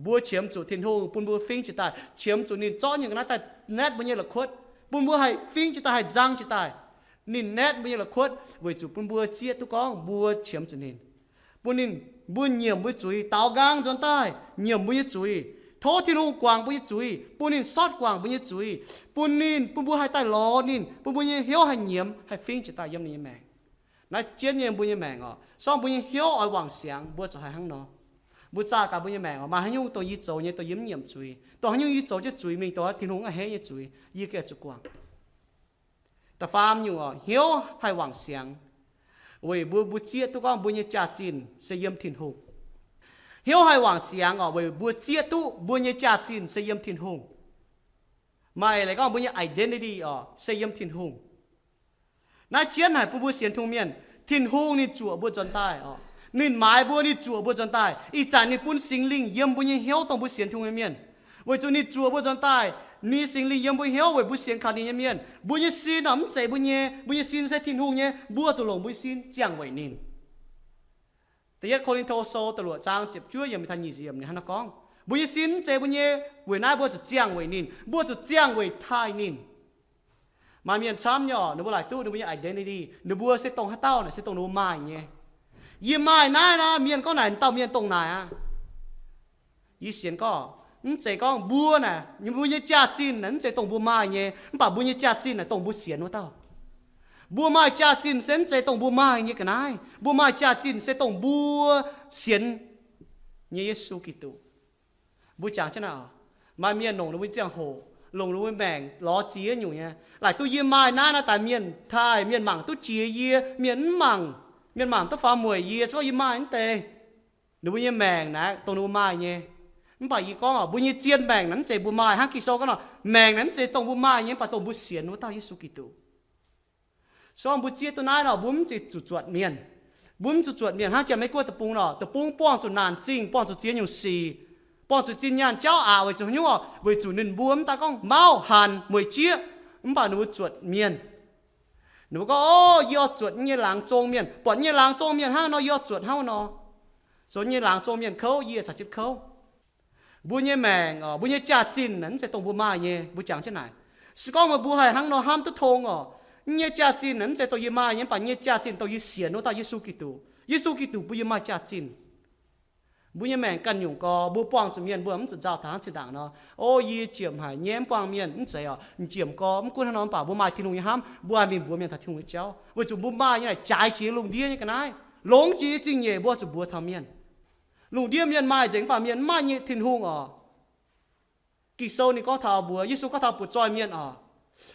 บัวเฉียมจุดทินหงปุ่นบัวฟิ้งจะตายเฉียมจุดนินจ้อนอย่างนั้นแต่แนทบัวเนี่ยละคดปุ่นบัวให้ฟิ้งจะตายจังจะตายนินแนทบัวเนี่ยละคดวิจูปุ่นบัวเจี๊ยตุกองบัวเฉียมจุดนินปุ่นนินบัวเหยี่ยมบัวจุยเตากางจนตายเหยี่ยมบัวจุยโทษทินหงกวางบัวจุยปุ่นนินซอดกวางบัวจุยปุ่นนินปุ่นบัวให้ตายล้อนินปุ่นบัวเหี้ยวให้เหยี่ยมให้ฟิ้งจะตายย้ำนี่แมงนั่นเจียนเหยี่ยมบัวแมงสองบัวเหี้ยวอ่อยหวังเสียงบัวจะให้ข้างนอกบุษากับบุญแมงมาให้ยุ่งตัวยี่โจเนี่ยตัวยิ้มเยี่ยมจุยตัวให้ยุ่งยี่โจจะจุยมีตัวทิ้งหงให้ยี่จุยยี่แก่จุกวางแต่ฟาร์มอยู่เหี้ยวให้หวังเสียงเว้ยบุเจียตุกองบุญจ่าจีนเสียมทิ้งหงเหี้ยวให้หวังเสียงเว้ยบุเจียตุบุญจ่าจีนเสียมทิ้งหงไม่อะไรก็บุญidentityเสียมทิ้งหงน่าเจียนให้บุเสียนทุ่งเมียนทิ้งหงนี่จั่วบุจนใต้นินหมายบัวนี่จั่วบัวจนตายอีจานนี่ปุ่นสิงลิงเยี่ยมบุญเหี้ยวต้องบุเสียนทุ่งเมียนไว้จุนี่จั่วบัวจนตายนี่สิงลิงเยี่ยมบุญเหี้ยวไว้บุเสียนขาดีเมียนบุญซีน้ำใจบุญซีนใส่ทิ้งหูเนี่ยบัวจะลงบุญซีนเจียงไว้นินแต่ยัดโคลินโทโซตลอดจางเจ็บช่วยยังไม่ทันยี่สิบเนี่ยฮันนักกองบุญซีนใจบุญไว้หน้าบัวจะเจียงไว้นินบัวจะเจียงไว้ท้ายนินมาเมียนช้ำย่อหนูบัวหลายตู้หนูบุญidentityหนูบัวเสตรงฮัตเต้าเนี่ยเสตรงหนูมาอย่างเงี้ยยี่ไม่น่านะเมียนก็ไหนเต่าเมียนตรงไหนยี่เสียนก็นั่นใจก็บัวน่ะยังบัวยี่จ่าจีนนั่นใจตรงบัวมาเนี่ยป่าบัวยี่จ่าจีนน่ะตรงบัวเสียนว่าเต่าบัวมาจ่าจีนเส้นใจตรงบัวมาอย่างเงี้ยกันไงบัวมาจ่าจีนเส้นตรงบัวเสียนเยซูกิตูบัวจางใช่ไหมมาเมียนหนงแล้วบัวเจียงโหลงรู้แบ่งล้อเจี๊ยอยู่เนี่ยหลายตู้ยี่ไม่น่านะแต่เมียนไทยเมียนหมั่งตู้เจี๊ยเมียนหมั่งเมียนหมั่งต้องฟ้ามวยเยี่ยช่วยยิ้มมาอันเต nếu bây giờ mèn nè tông nó mai nhé bởi vì có bây giờ chiên mèn nắm chạy bù mai hang kỳ sâu cái nào mèn nắm chạy tông bù mai nhé bà tông bù xiên nó tao Giêsu Kitô xong bù chia tôi nói nào bùm chỉ chuột miền bùm chuột miền hang chỉ mấy quên tập bung bong chuột nàn chinh bong chuột chiên nhiều xì bong chuột chiên nhàn cháu ảo với chuột nhua với chuột nền bùm ta con mau hàn mùi chia bà nó chuột miền nếu có yo chuột như làng trông miền bọn như làng trông miền hang nó yo chuột hang nó số như làng trông miền khâu ye chả chết khâu bùi như mèn bùi như cha chín nắn sẽ tông bùi mai nhé bùi chẳng thế này sự con mà bùi hải hang nó ham tức thong như cha chín nắn sẽ tông như mai nhé bà như cha chín tông như xiên nó ta Giêsu Kitô bùi như mai cha chín bùi như mèn căn nhung có bùi quang cho miền bùi ấm cho giao tháng cho đảng nó ô ye chiếm hải nhém quang miền ấm sẽ chiếm có ấm quân nó bảo bùi mai thiên hùng như ham bùi ai miền bùi miền thật thiên hùng cháu bùi chủ bùi mai như này trái chế lùng đĩa như cái này lống chế chính nhẹ bùi chủ bùi tham miền lùng đĩa miền mai chính bà miền mai như thiên hùng kỳ sâu này có thảo bùa Giêsu có thảo bùa trôi miền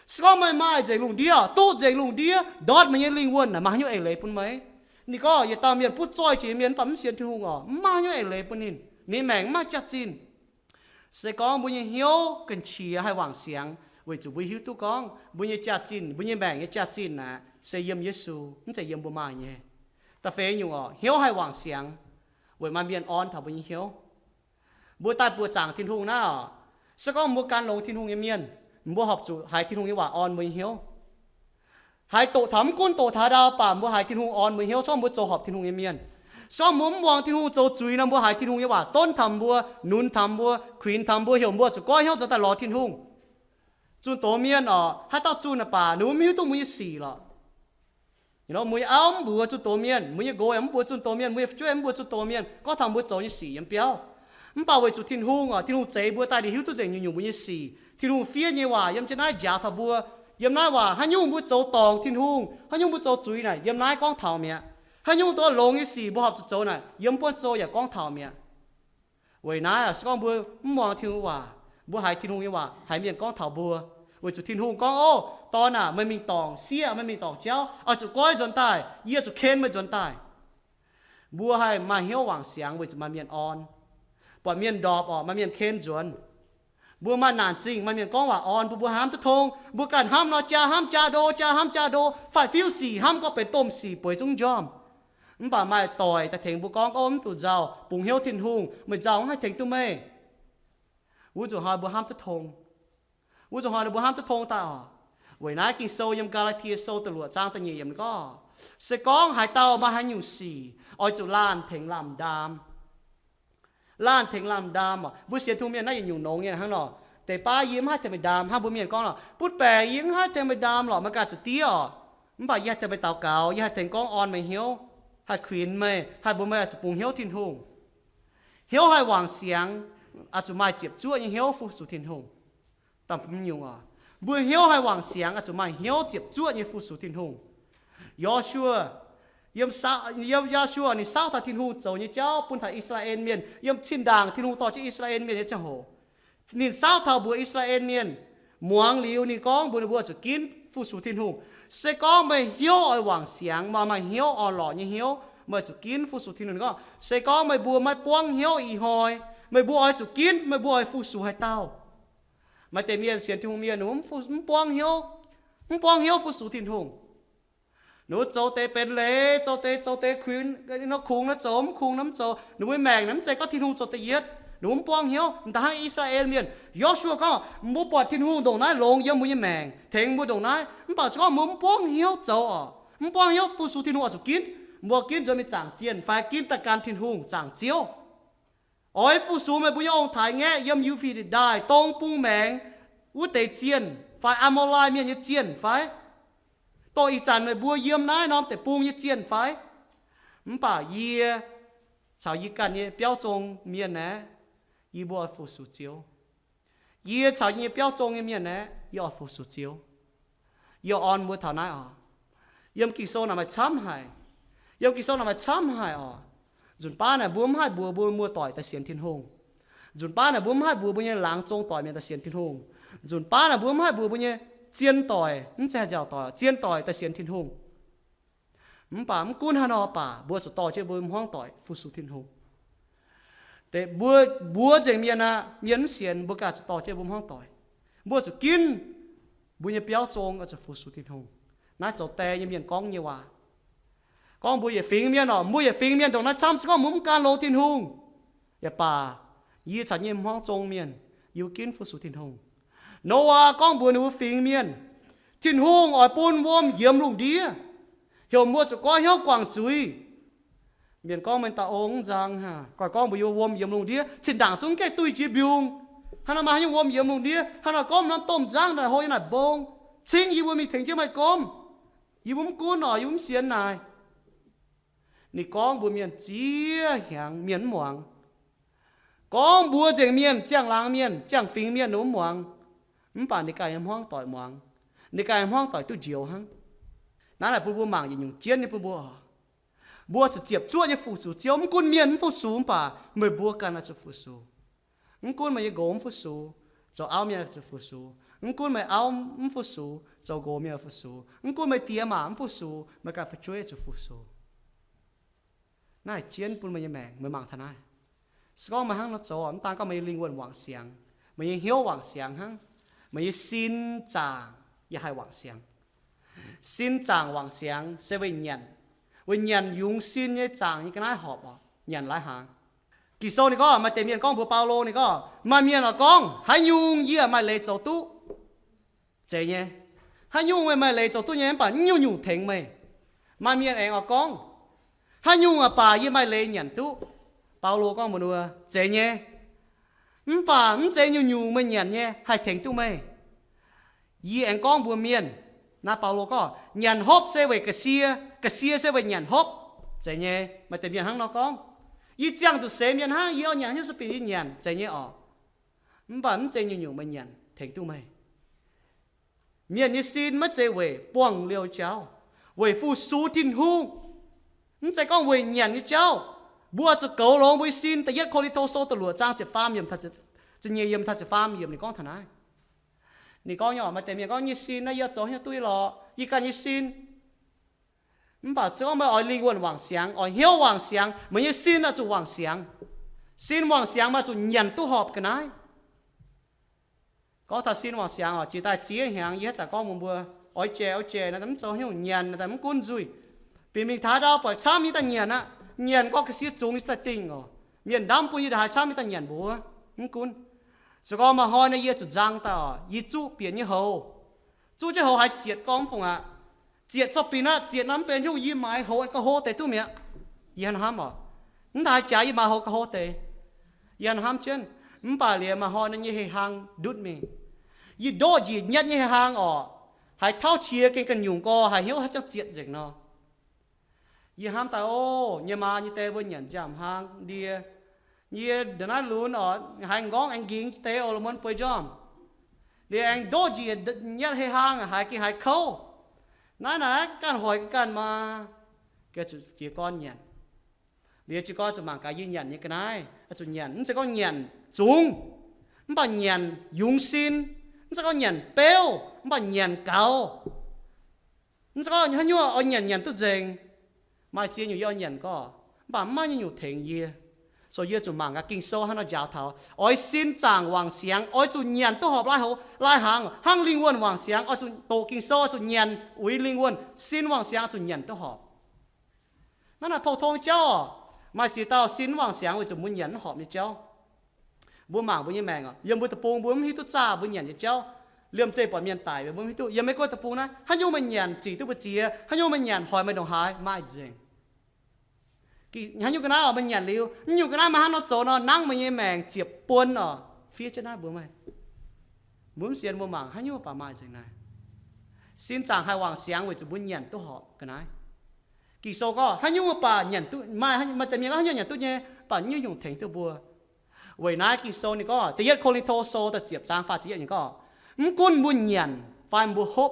sao mai dạy lùng đĩa tốt dạy lùng đĩa đót mà như linh quân là mà như ấy lấy phun mấy nị có giờ tao miền bút trôi chỉ miền bấm xiên thiên hùng mà như ấy lấy phun nín nị mèn mà chặt chín sẽ có bùi như hiếu cần chia hay hoàng xiang với chủ bùi hiếu tu con bùi như chặt chín bùi như mèn như chặt chín là sẽ yếm Giêsu nó sẽ yếm bùa mai nhé ta phê nhung hiếu hay hoàng xiang với mà miền on thảo bùi như hiếu bùa tai bùa chẳng thiên hùng na sẽ có một can lồng thiên hùng yếm miền bùa học chủ hai thiên hùng như hòa on bùi hiếu hai tổ thắm quân tổ thả đào bà bùa hai thiên hùng on bùi hiếu xong bùa châu học thiên hùng yếm miền xong muốn hoàng thiên hùng châu chui nằm bùa hai thiên hùng như hòa tôn thắm bùa nun thắm bùa queen thắm bùa hiểu bùa chỉ có hiếu cho ta lò thiên hùng chun tổ miền hai tao chun là bà nếu miếu tu mui xì là mui áo bùa chun tổ miền mui gối ấm bùa chun tổ miền mui chui ấm bùa chun tổ miền có thắm bùa châu như xì yếm béo bảo vệ chủ thiên hùng chế bùa tai đi hiếu tu dạy nhiều mui xì thiên hùng phía như hòa yếm trên ai giả thà bùa yếm nái hòa hai nhung bùa châu tòng thiên hùng hai nhung bùa châu chui này yếm nái con thảo mẹ hai nhungตัวลงnhư xì bùa học châu này yếm bùa châu ya con thảo mẹ vậy nái con bùa mong thiên hùng hòa bùa hai thiên hùng như hòa hai miền con thảo bùa với chủ thiên hùng conตอนไม่มีตองเสียไม่มีตองเจ้าจุก้อยจนตายเยี่ยจุเค้นไม่จนตายบัวให้มาเหี้ยวหวังเสียงไว้จะมาเมียนออนปล่อยเมียนดอบมาเมียนเค้นจวนบัวมานานจริงมาเมียนก้องว่าออนบัวห้ามตุทงบัวกันห้ามนอจ่าห้ามจ่าโดจ่าห้ามจ่าโดฝ่ายฟิวสี่ห้ามก็เป็นต้มสี่ป่วยจงยอมป่าไม้ต่อยแต่เถงบัวก้องตุเจ้าปุ่งเหี้ยวทินหุงเหมือนเจ้าให้เถงตุ้มเม่บัวจุหอยบัวห้ามตุทงบัวจุหอยบัวห้ามตุทงตาvậy nãy kinh sâu yếm Galatia sâu từ lụa trang từ nhiều yếm có sẽ có hai tàu mà hai nhiều xì ôi chủ lan thành làm đam bữa xưa thu miền nãy nhiều nông nghe hăng nọแต่ป้ายิ้มให้เธอไม่ดามห้าบุเมียนก้อนหรอพูดแปรยิ้มให้เธอไม่ดามหรอมันกาจุดเตี้ยมันบ่ยัดเธอไปเตาเก่ายัดเธอก้องออนไม่เหี้ยวให้ควีนไม่ให้บุเมียจะปรุงเหี้ยวทิ้งหงเหี้ยวให้หวังเสียงอาจจะไม่เจ็บจ้วยังเหี้ยวฟูสุทิ้งหงตามผมอยู่bùi hiếu hay hoàng xiang à chúng mày hiếu tiếp chúa như phu số thiên hùng Joshua yếm Joshua ni sao thà thiên hùng giàu như cháu pun thà Israel miền yếm xin đàng thiên hùng to cho Israel miền như cháu hồ ni sao thà bùi Israel miền muang liu ni con bùi bùi cho kín phu số thiên hùng sẽ có mày hiếu ở hoàng xiang mà mày hiếu ở lọ như hiếu mày cho kín phu số thiên hùng có sẽ có mày bùi mày quăng hiếu ý hồi mày bùi cho kín mày bùi phu số hai tao mà tên miền xiên thiên hùng miền nó buông hiếu phu số thiên hùng nó châu tê bên lệ châu tê khuyên nó khung nó chóm khung nắm châu nó mới mèn nắm chạy có thiên hùng châu tê yết nó buông hiếu ta hay Israel miền Joshua có mua bọt thiên hùng đồng nái lồng yếm mua mèn thèn mua đồng nái bảo có muốn buông hiếu châu buông hiếu phu số thiên hùng ở chỗ kín mua kín rồi mới chẳng chiên phải kín tất cả thiên hùng chẳng chiếu ôi phu số mà bây giờ ông thái nghe yếm yêu phi để đài tông bung mèn út để chiên phải amolai miền như chiên phải tôi chăn mà bua yếm nái nom để bung như chiên phải bà yê sao yê cần yê biểu trông miền nè yê bua phu số chiếu yê sao yê biểu trông yê miền nè yê phu số chiếu yê on mua thảo nái yếm kỳ sâu nào mà chăm hại dùn ba này buông hai bùa mua tỏi ta xiên thiên hùng dùn ba này buông hai bùa như láng trông tỏi miền ta xiên thiên hùng dùn ba này buông hai bùa như chiên tỏi sẽ giàu tỏi chiên tỏi ta xiên thiên hùng bà cún hà nọ bà bùa cho tỏi chơi bùa hoang tỏi phu số thiên hùng แต่บัวเจงเมียนะเมียนเสียนบัวกาจะต่อเจ้าบุ้มห้องต่อยบัวจะกินบุญยาเปียวโจงก็จะฟูสุทินหงน่าจะแต่ยังเมียนก้องเยว่ากองบุญยาฟิงเมียนอ๋อบุญยาฟิงเมียนตรงนั้นซ้ำสก็มุมการโลทินหงอย่าป่ายี่ฉันยังห้องโจงเมียนอยู่กินฟูสุทินหงโนวากองบุญยาฟิงเมียนทินหงอ่อยปูนวมเยี่ยมลุงดีเหี่ยวมัวจะก้อยเหี่ยวกวางจุยเมียนก้องมันตาองจังฮะก่อยก้องบุญวมเยี่ยมลุงดีฉินด่างจงแก่ตุยจีบิวงฮันมาให้วมเยี่ยมลุงดีฮันก้อมน้ำต้มจังได้หอยหน่อยบงชิงยี่วมีถึงจะไม่ก้มยี่วมกู้หน่อยยี่วมเสียนนายนี่ก้องบัวเมียนเจี๊ยแหงเมียนหมวงก้องบัวเจียงเมียนเจียงล้างเมียนเจียงฟิงเมียนหนุ่มหมวงมันป่านในกายห้องต่อยหมวงในกายห้องต่อยตู้เจียวฮังนั่นแหละบัวหมางอย่างเจียนนี่บัวจะเจียบจ้วยังฟูสูเจียวมันกุนเมียนฟูสูป่าเมื่อบัวกันอาจจะฟูสูมันกุนมายังโกมฟูสูจะเอาเมียจะฟูสูมันกุนมาเอามันฟูสูจะโกเมียฟูสูมันกุนมาเตี้ยหมามันฟูสูมันการฟูช่วยจะฟูสูน่าเจียนปุ่นมันยังแมงเหมือนมังทนายสก็มาหั่งรถโซ่ต่างก็มาลิงวนหวังเสียงมันยังเหี้ยวหวังเสียงหั่งมันยังสินจางอย่าให้หวังเสียงสินจางหวังเสียงเสวิญญาณวิญญาณยุงสินยังจางยังก็น่าหอบอ่ะยันหลายหางกิโซนี่ก็มาเต็มเมียนก้องบัวเปาโลนี่ก็มาเมียนอ่ะก้องให้ยุงเยี่ยมาเลยเจ้าตู้เจเนี่ยให้ยุงมาเลยเจ้าตู้เนี่ยป่ะยุ่งถึงไหมมาเมียนเองอ่ะก้องให้ยุ่งอ่ะป่ายี่ไม่เลยยันตู้เปาโลก้องมาดูเจเนี่ยป่าเจยุ่งไม่ยันเนี่ยให้ถึงตู้ไหมยี่เองก้องบัวเมียนน่าเปาโลก็ยันฮอบเสวยกระเสียเสวยยันฮอบเจเนี่ยมาเต็มยันหั่งนอกก้องยี่จังตัวเสียยันหั่งยี่เอายันยี่สปีดยันเจเนี่ยอ๋อป่าเจยุ่งไม่ยันถึงตู้ไหมเมียนยี่สินมาเจเวป้วงเลี้ยวเจ้าเวฟูสูทินหูมันใจก้องเวยันนี่เจ้าบัวจะเกาลงไปสินแต่ยัดโคลิโตโซตลัวจ้างจะฟาร์มยมถ้าจะเยี่ยมถ้าจะฟาร์มยมนี่ก้องทนายนี่ก้องย่อมาเต็มยังก้องยี่สินนะยัดโจให้ตุ้ยหล่อยี่กันยี่สินมันบอกจะก้องมาอ่อยลิงวนหวังเสียงอ่อยเหี้ยวหวังเสียงเหมือนยี่สินนะจะหวังเสียงสินหวังเสียงมาจุยันตู้หอบกันนายก็ถ้าสินหวังเสียงอ่ะจีตาจีแหงยี่จะก้องมุมบัวอ่อยเจนะแต่มันโจให้ยันแต่มันกุ้นจุยปีมิงท้าดาวปล่อยช้ามีแต่ยันนะยันก็กระสีจูงสติงอ๋อเมียนดำปุ่นยี่ดาช้ามีแต่ยันบัวมันกุ้นจะก็มาหอยในยี่จุดจังต่อยี่จูเปลี่ยนยี่หูจูจะหูให้เจียดก้องฟงอ่ะเจียดชอบปีน่ะเจียดน้ำเป็นยุ่งยี่ไม้หูก็หูแต่ตู้เมียยันห้ามอ๋อนั่นได้ใจยี่มาหูก็หูแต่ยันห้ามเช่นมันป่าเลี้ยมาหอยในยี่ให้หางดุดมียี่โดจียัดยี่ให้หางอ๋อให้เท่าเชียร์กันยุ่งก็ให้เหี้ยวให้เจ้าเจียดจังเนาะยี่ห้ามแต่โอ้ยี่มายี่เตะบนยันจำหางเดียยี่เดินนั้นลุ้นอ๋อให้ก้องอังกิงเตะโอลมันไปจอมเดี๋ยวอังโดจียัดให้หางให้กินให้เขานั่นนะการหอยกันมาแกจะจีก้อนยันเดี๋ยวจีก้อนจะมังกายยืนยันนี่กันไงจุดยันมันจะก้อนยันจุงมันเป็นยันยุงซินมันจะก้อนยันเปลวมันเป็นยันเก่ามันจะก้อนยันยั่วเอายันตัวเจงมาเจียนอยู่ย้อนยันก็บ่ามันยังอยู่ถึงเยี่ยโซเยี่ยจุมังก็กินโซ่ให้เรายาวเท้าอ้อยสินจางวางเสียงอ้อยจุยันตัวหอบไล่เขาไล่หางห้างลิงวนวางเสียงอ้อยจุโตกินโซ่จุยันอุ้ยลิงวนสินวางเสียงจุยันตัวหอบนั่นน่ะพอทงเจ้ามาจีเต้าสินวางเสียงไว้จุมุนยันหอบนี่เจ้าบัวหมางบัวยี่แมงอ่ะยังบัวตะปูบัวไม่ฮิตุจ้าบัวยันเจ้าเลื่อมเจ็บปอดเมียนตายไปบัวไม่ฮิตุยังไม่กลัวตะปูนะฮันยูมันยันจีตัวบัวเจียฮันยูมันยันหอยไม่ดงหายไม่จริงกี่ฮันยูกันนะมันยันเลี้ยวฮันยูกันนะมาฮันเราโจนนั่งมันยี่แมงเจ็บปนอ่ะฟีจะน่าบัวไหมบัวเสียนบัวหมางฮันยูป่าไม้จริงนะสินจางให้วางเสียงไว้จุบุญยันตัวหอบกันนะกี่โซก็ฮันยูป่ายันตัวมาฮันมาแต่เมียก็ฮันยูยันตัวเนี่ยป่ายูอยู่ถึงตัวบัวเว้ยนะกี่โซนี่ก็แต่ยัดโคลิโตโซแต่เจ็บจางฟ้าจีอย่างนี้ก็มกุนบุญยันไฟบัวฮบ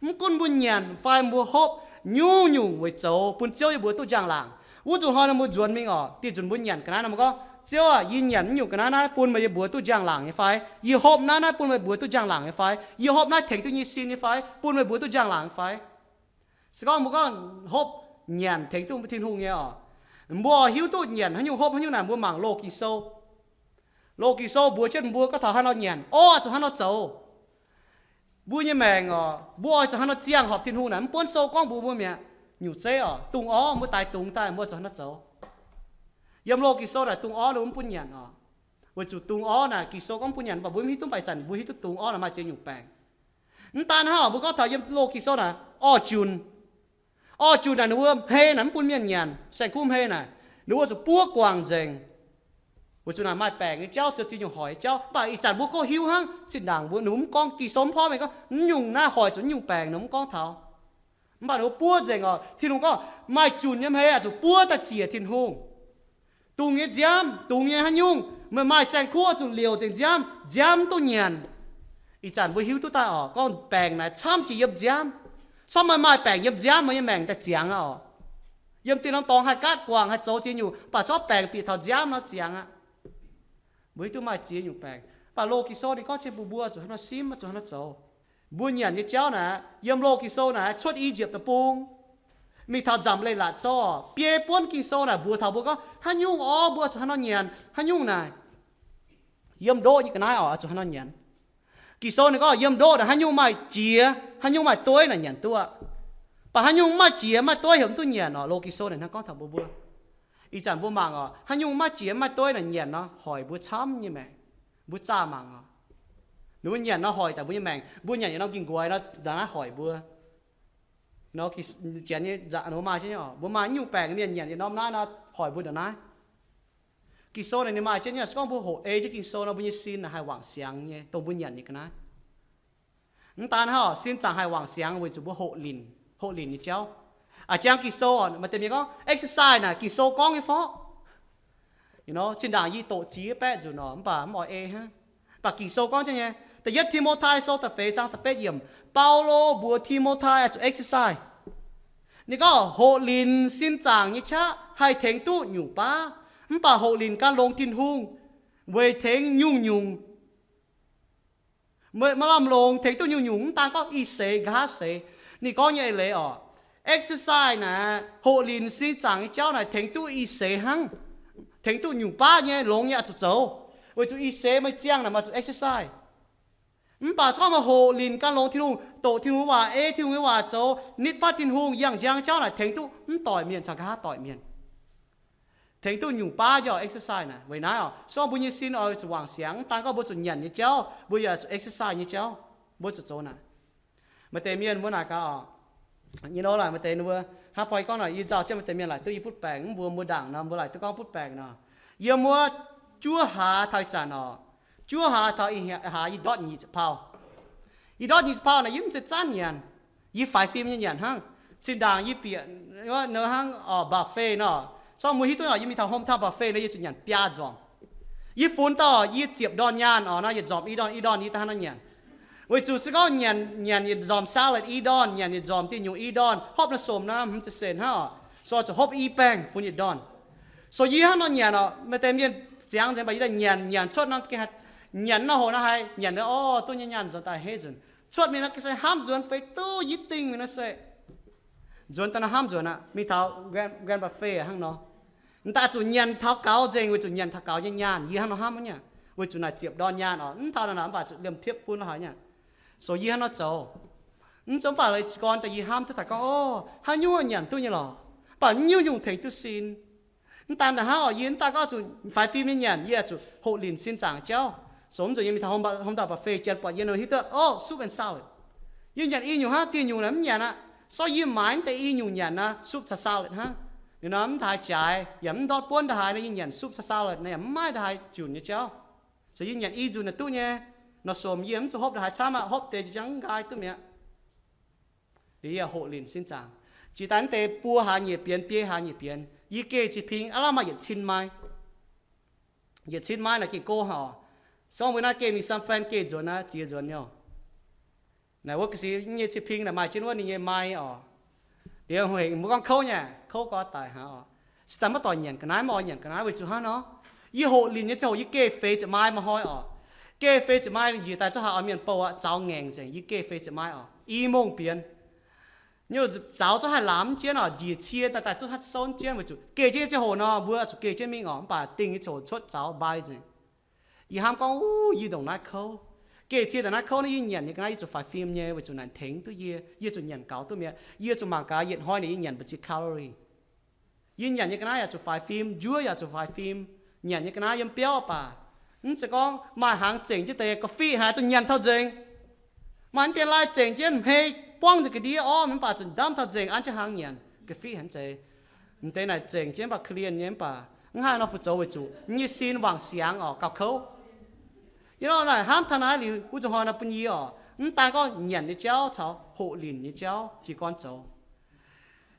มกุนบุญยันไฟบัวฮบยูไว้โจปุ่นเจ้าอยู่บัวตัวจางหลังวูจุนหอยน้ำมูจวนมิงอ๋อตีจุนบุญยันกันนะมันก็เจ้ายินยันอยู่กันนะปุ่นมาอยู่บัวตัวจางหลังไอ้ไฟยี่ฮบนะปุ่นมาบัวตัวจางหลังไอ้ไฟยี่ฮบนะถึงตัวยี่ซีนไอ้ไฟปุ่นมาบัวตัวจางหลังไอ้ไฟสก็มันก็ฮบยันถึงตัวทิ้งหงเงี้ยอ๋อ mua hiếu tốt nhện hắn nhung hộp hắn nhung nào mua mảng lô kỳ sâu bùa chết bùa có thằng hắn nó nhện ô cho hắn nó trâu bùa như mèng bùa cho hắn nó chiang họp thiên hu này muốn sâu con bùa mẹ nhủ chế tung mua tài tung tài mua cho hắn nó trâu yếm lô kỳ sâu này tung nó muốn bùa nhện với chủ tung này kỳ sâu con bùa nhện và bùa hít tung bài chẩn bùa hít tung là mà chơi nhủ bèng tan ha bùa có thằng yếm lô kỳ sâu này chun này nữa hê nắm bùa miên nhện sai cung hê này nữa cho bùa quàng dèng bữa chú nào mai bèn cái cháu cho chị nhung hỏi cháu bà ý chẳng bố có hiếu hăng xin đảng bữa núm con kỳ sốngพ่อ mày có nhung na hỏi chú nhung bèn núm con thảo bà nó bua dèng thì nó có mai chun nhâm hay chú bua ta chìa thiên hùng tu nghe giam tu nghe hắn nhung mà mai sang khua chú liều dèng giam tu nhàn ý chẳng bữa hiếu tu ta con bèn này chăm chỉ yếm giam sao mà mai bèn yếm giam mà yếm bèn ta giang yếm tiền nó tòng hai cát quàng hai chỗ chị nhung bà chóp bèn bị thảo giam nó giang mới tôi mai chia nhục bèn bà lô kỳ sô thì có trên bùa cho nó xím cho nó trâu bùa nhàn như cháu nè yếm lô kỳ sô nè xuất Egypt tập bung mi thảo giảm lên lạt sô bia bốn kỳ sô nè bùa thảo bùa có hắn nhung bùa cho nó nhàn hắn nhung này yếm đô như cái này cho nó nhàn kỳ sô này có yếm đô là hắn nhung mai chia hắn nhung mai tối là nhàn tua bà hắn nhung mai chia mai tối hiểu tôi nhàn lô kỳ sô này nó có thảo bùa ý chẳng bố mạng hắn nhung mà chỉ mà tôi là nhện nó hỏi bố chăm như mẹ bố cha mạng nếu nhện nó hỏi tại bố như mẹ bố nhện nó kinh quái nó đã nó hỏi bố nó khi chén như dạ nó mà chứ nhở bố mà nhung bèn cái nhện thì nó hỏi bố đã nói kỳ số này nếu mà chứ nhở con bố hộ chứ kỳ số nó bố như xin là hai hoàng sáng nhé tôi bố nhện như cái này ta nó xin chẳng hai hoàng sáng với chú bố hộ lìn như cháu trang kỳ sô mà tìm có exercise này kỳ sô có cái phó trên đảng y tổ chí bé rồi nó bà mọi ha bà kỳ sô có chứ nhé tại nhất Timothy sô tập phê trang tập bé yểm Paulo bùa Timothy cho exercise này có hộ lìn xin chàng như cha hay thèn tu nhủ ba bà hộ lìn can lông tin hung về thèn nhung mà làm lông thèn tu nhung ta có y xế gá xế này có như lẽ exercise nè hộ lìn xin chẳng cháu này thèn tu y xế hăng thèn tu nhung ba nhé lông nhẹ chú cháu với chú y xế mới chiang là mà chú exercise bà cho mà hộ lìn can lông thiên hung tổ thiên hung và thiên hung và cháu nít phát thiên hung yang giang cháu này thèn tu tỏi miền chẳng cá tỏi miền thèn tu nhung ba giờ exercise nè vậy nãy so bây giờ xin ở chú hoàng sáng ta có bố chú nhận như cháu bây giờ chú exercise như cháu bố chú cháu nè mà tề miền bố nào cả như nó lại mà tên vừa hai point con này y giáo cho mà tên miền lại tôi y phút bèn vừa mua đảng nó vừa lại tôi con phút bèn nó giờ mua chúa hà thay trả nó chúa hà thay hà y đọt nhị phao này yếm sẽ chán nhàn y phải phim như nhàn hăng xin đảng y biển nó hăng buffet nó sau mỗi hít tôi nói y mi thằng hôm thằng buffet nó y chụp nhàn bia giòn y phun to y chẹp đòn nhàn nó y giòm y đòn y ta nó nhàn với chú sẽ có nhàn dòm salad y đòn nhàn dòm tiền nhung y đòn hộp nó xồm nó không sẽ xén ha so cho hộp y bang phun y đòn so y hắn nó nhàn mà tem nhiên giang giang bây giờ nhàn chốt nó cái hạt nhàn nó hồ nó hay nhàn nó tôi nhàn rồi tại hết rồi chốt mình nó cái sẽ ham dồn phải tôi y tinh mình nó sẽ dồn ta nó ham dồn mi tháo gan buffet hăng nó ta chủ nhàn tháo cáo dành với chủ nhàn tháo cáo nhàn y hắn nó ham nhá với chủ này chẹp đòn nhàn tháo nó bà chủ liềm thiếp phun nó hỏi nhá so y hắn nó cháu giống bà lại con tại vì ham tôi thà có hai nhu nhận tôi như lò bà nhiêu dùng thấy tôi xin ta là ha yên ta có chủ phải phim như nhận y chủ hộ liền xin chẳng cháu sống rồi mình thằng hôm ta bà phê chặt bỏ yên rồi hít tớ soup and salad y nhận y nhiều ha tiền nhiều lắm nhận so y mãi tại y nhiều nhận soup and salad ha nếu nó thay trái yếm đọt buôn đại này y nhận soup and salad này mai đại chuẩn như cháu so y nhận y chuẩn là tôi nhé nó xồm yếm cho hộp đại cha mà hộp tê chẳng gai tôi mẹ đi hộ liền xin chàng chỉ tán tê bua hà nhiệt biến bia hà nhiệt biến y kê chỉ pin ala mà nhiệt chín mai là cái cô họ sau bữa nay kê mi san fan kê rồi na chia rồi nhau nàyว่าcái gì nhiệt chỉ pin là mai trênว่านี่maiเดี๋ยวเห็นมึงก็เข้าเนี่ยเข้าก็ตายฮะแต่มาต่อเหยียนกันน้ายมอเหยียนกันน้ายไปจู่ฮะเนาะยี่hộ liềnเนี่ยจะเอายี่เกเฟจะไม้มาห้อยเกเฟจะไม้ยี่แต่เจ้าหาเอาเมียนเปาเจ้าแงงจังยี่เกเฟจะไม้อีมงเปลี่ยน như giáo cho hai làm chiến ở gì chia tại cho hai son chiến mà chủ kể chiến cho hồ nó vừa chủ kể chiến mình ở bà tình cái chỗ chốt giáo bài gì y ham con y đồng nát khâu kể chiến đồng nát khâu nó y nhận như cái này chủ phải phim nhé và chủ nạn thính tôi y chủ nhận cáo tôi mẹ y chủ mang cá hiện hoi này y nhận bớt calorie y nhận như cái này là chủ phải phim dưa là chủ phải phim nhận như cái này yếm béo bà sẽ con mà hàng chỉnh chứ tề cà phê hay cho nhận thao chỉnh mà anh tiền lại chỉnh chứ hay quăng cái đi mình bà chuẩn đam thao chỉnh anh cho hàng nhận cà phê hắn chơi thế này chỉnh chứ bà clean nhé bà ngay nó phụ trách với chủ như xin vàng sáng ở cao khâu you know này ham thằng này liu u cho họ nó bên gì ta có nhận đi cháu cháu hộ liền đi cháu chỉ con cháu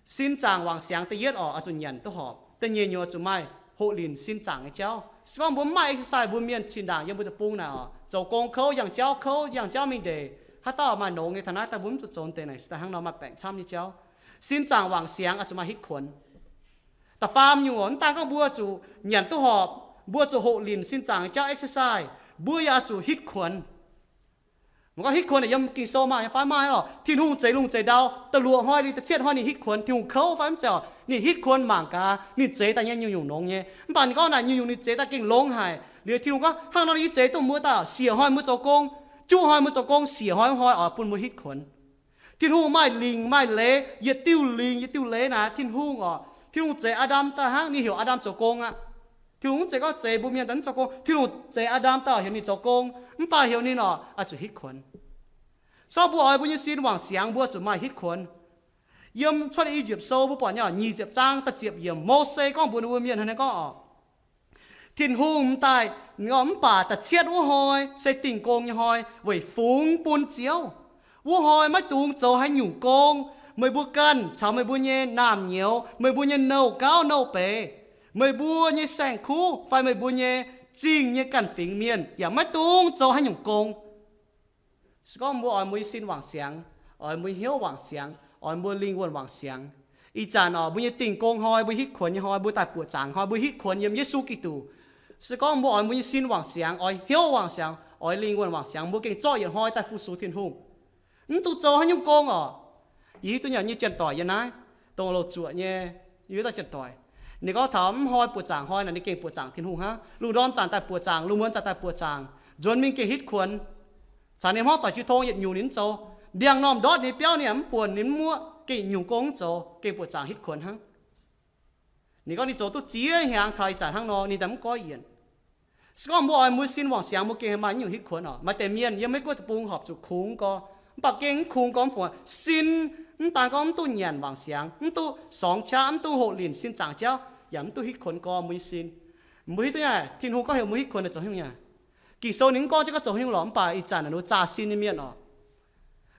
xin chàng vàng sáng tới yết ở chuẩn nhận tôi họ tất nhiên nhiều chúng mai hộ liền xin chàng cái cháu xong muốn mai exercise muốn miền xin đảngยังไม่ได้ปูnào cháu con khâuอย่างเจ้าmình để hát tao mà nấu người thằng này ta muốn cho trốn tên này ta hàng nó mà bẹn chăm như cháu xin chàng vàng sáng chúng mai hít khuẩn ta farm nhiều ổn ta có bua chủ nhận tôi họ bua chủ hộ liền xin chàng cháu exercise bua ya chủ hít khuẩn mà có hít khuẩn này yếm kinh sâu mà phải mai rồi thiên hùng chạy lùng chạy đau ta lụa hoi đi ta chết hoi ni hít khuẩn thiên hùng khâu phải không chào ni hít khuẩn mảng cá ni chạy ta nhẹ nhiều nhiều nông nhé bạn có này nhiều ni chạy ta kinh lông hài liệu thiên hùng có hàng nó đi chạy tôi mua ta xỉa hoi mua cho công chú hoi mua cho công xỉa hoi ở bún mua hít khuẩn thiên hùng mai linh mai lế yết tiêu linh yết tiêu lế nè thiên hùng thiên hùng chạy Adam ta hang ni hiểu Adam cho công á thiên hùng chạy có chạy bùn miền tấn cho công thiên hùng chạy Adam ta hiểu ni cho công bà hiểu ni nọ chủ hít khuẩn sau bữa ai bữa như xin hoàng sáng bữa chủ mai hít khuẩn yếm cho đi Egypt sâu bữa bỏ nhỏ nhị diệp trang ta diệp yếm Moses con bùn miền này có thiên hùng tại ngóm bà ta chết u hoi xây tình công như hoi với phúng bùn chiếu u hoi mắt tung châu hay nhung công mười bữa cân cháu mười bữa nhé làm nhiều mười bữa nhé nấu cao nấu bể mười bữa nhé sành khu phải mười bữa nhé chính nhé cẩn phình miềnอย่าmắt tung châu hay nhung công có mua ở mới xin hoàng sáng ở mới hiếu hoàng sáng ở mới linh quân hoàng sáng ý chán ở mới tình công hoi mới hít khuẩn hoi mới tại bữa tràng hoi mới hít khuẩn yếm Giêsu Kitô sẽ có mua ở mới xin hoàng sáng ở hiếu hoàng sáng ở linh quân hoàng sáng mới kinh cho yên hoi tại phụ số thiên hùng tu châu hay nhung công ý tôi nhận như chân tỏi vậy này tôi lột chuột nhé ý ta chân tỏi nếu có thắm hoi bữa tràng hoi là đi kinh bữa tràng thiên hùng ha lu đom tràn tại bữa tràng lu muốn tràn tại bữa tràng dồn mình kinh hít khuẩn chả niệm hót tỏi chữ thô hiện nhiều nín châu điang nòm đót ní béo niệm buồn nín mua kỳ nhung công châu kỳ bữa tràng hít khuẩn hăng ní có ní châu tôi chia hàng thay trả hăng nó ní đấm có yên có mua ai mua xin hoàng sáng mua kỳ mà nhiều hít khuẩn màแต่miềnยังไม่ก็จะปรุงหอบจุคุ้งก็ปากเก่งคุ้งก็ฝนxinต่างก็ตู้เหยียนhoàng sángตู้สองช้ำตู้หกเหรียญxinจางเจ้าอย่าตู้hít khuẩnก็มือxinมือตัวเนี่ยทิ้งหูก็เห็นมือhít khuẩnจะหิ้งเนี่ยกี่โซนึงก็จะก็จะหิ้งหลอมป่าอีจานหนูจ่าxinนี่เมียน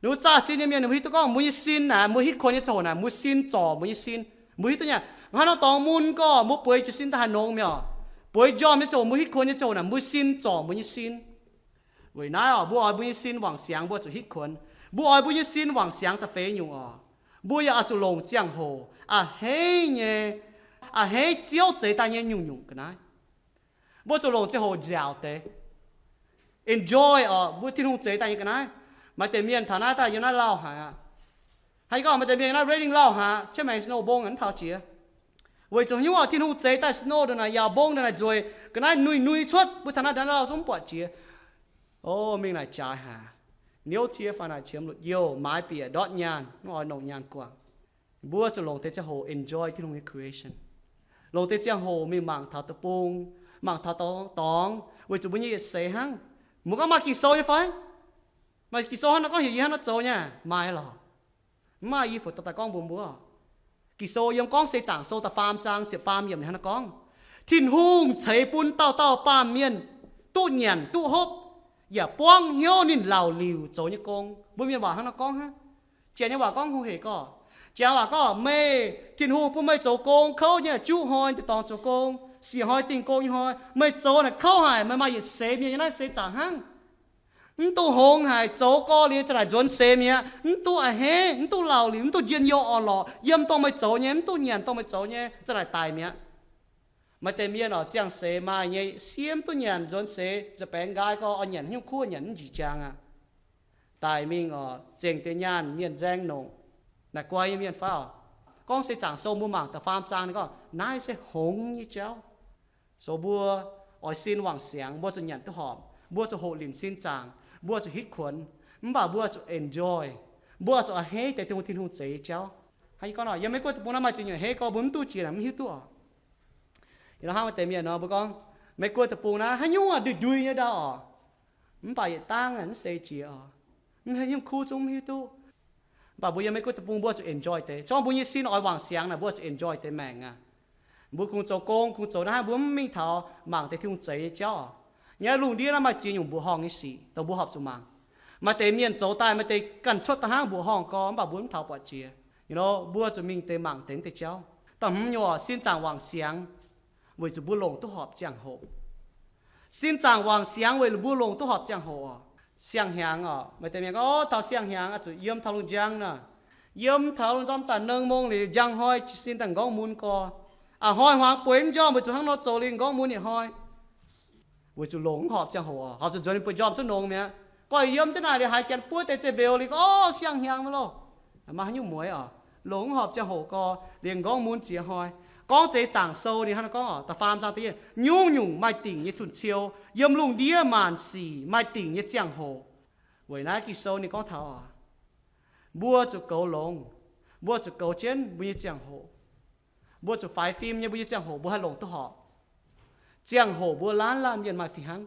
หนูจ่าxinนี่เมียนหนูฮิตก็มือxinนะมือhít khuẩnเนี่ยโจนะมือxinจ่อมือxinมือตัวเนี่ยมันเอาตองมุนก็มือป่วยจะxinทหารนงเมียป่วยจอมเนี่ยโจมือhít khuẩnเนี่ยโจนะมือxinจ่อมือxinเว้ยนายบัวมือxinหวังเสียงบัวจะhít khuẩnบัวมือxinหวังเสียงตะเฟยอยู่บัวอยากจะลงเจียงโหเฮ้ยเนี่ยเฮ้ยเจียวใจตาเนี่ยยุ่งกันนะบัวจะลงเจียวโหเจียวเตะenjoy buổi thiên hùng chế tại cái này mà tiền miền thằng này tại như nó lao hả hay có mà tiền miền nó reading lao hả chứ mày snow bông ảnh thao chia vậy cho những thiên hùng chế tại snow đó này yào bông đó này rồi cái này nuôi chuột buổi thằng này đã lao giống bọt chia mình này trái hả nếu chia phải là chiếm được nhiều mái bìa đọt nhàn nó nồng nhàn quảng buổi cho lồng tế cho hồ enjoy thiên hùng creation lồng tế cho hồ mình mảng thao tập bông mảng thao tóng vậy cho bữa như sẽ hăng một cái mà kỳ sâu như phải mà kỳ sâu nó có hiểu gì nó trâu nha mai là mai y phục ta con buồn bữa kỳ sâu yếm con sẽ chẳng sâu ta farm trang chụp farm yếm này nó con thiên hùng chế bún tao pa miên tu nhàn tu hốpอย่าป้องเหี้ยวนินเหล่าหลิวโจนี่กงบุญมีว่าnó con ha trẻ nhưว่าcon không hề có trẻว่าก็mê thiên hùng不没走工khâu nha chú hoi thì toàn走工xì hoi tình cô như hoi mày chỗ này khâu hải mà gì xế miệng như này xế chẳng hăng tu hong hải chỗ co liền cho lại chuẩn xế miệng tu hé tu lào liền tu diên yo ở lọ yếm to mày chỗ nhé tu nhàn to mày chỗ nhé cho lại tài miệng mày tên miệng ở chẳng xế mà nhé xiêm tu nhàn chuẩn xếจะเป็นgái có ở nhàn hiu khu nhàn gì chăng tài miệng ở chèn tên nhàn miệng giang nồng này quay miền phao con sẽ chẳng sâu mua mảng tập farm trang này có nãy sẽ hống như cháu số bua ở xin hoàng sáng bua cho nhận tôi hòm bua cho hộ liền xin chàng bua cho hít khuẩn bà bua cho enjoy bua cho hết tại tôi thiên hùng chế cháu hay con nói giờ mấy cô bữa nay chỉ nhớ hết có bốn tu chỉ làm hiếu tu à nó hai mà miền nó bữa con mấy cô tập bùn na hay nhung à đuôi như đó bà vậy tăng ảnh sẽ chỉ à hay nhung khu chúng hiếu tu bà bây giờ mấy cô tập bùn bua cho enjoy thế cho bữa như xin ở hoàng sáng là bua cho enjoy thế mèn à bữa cùng cháu con cùng cháu na bữa mình thảo mảng thế thiên hùng chế cháu nhớ luôn đi là mà chỉ nhung bữa hong cái gì tao bữa học cho mảng mà tế miền cháu tai mà tế cần chốt ta hang bữa hong có bà bữa thảo bỏ chia bữa cho mình tế mảng tiếng tế cháu tầm nhỏ xin chàng hoàng sáng với chú bữa lồng tu họp giang hồ xin chàng hoàng sáng với bữa lồng tu họp giang hồ xiang hiang à mà tế miền có thảo xiang hiang à chú yếm thảo luôn giang nè yếm thảo luôn trong tràn nâng mông thì giang hoi xin tầng gõ muốn co à hoi hoàng quên cho với chú hang nó trâu lên gõ muốn thì hoi với chú lồng họp giang hồ họp chú cho nên bữa job chú nông mẹ coi yếm thế này thì hai chân bữa tế chế bèo thì có xiang hiang mà lo mà như muối à lồng họp giang hồ co liền gõ muốn chỉ hoi con chế chẳng sâu thì hắn có ở ta farm ra tí nhung mai tỉnh như chuột chiêu yếm lùng đĩa màn xì mai tỉnh như giang hồ vậy nãy kỳ sâu thì có thảo à bua cho cầu lồng bua cho cầu chiến như giang hồ bua cho phái phim như giang hồ bua hai lồng tôi họ giang hồ bua lan miền mai phi hăng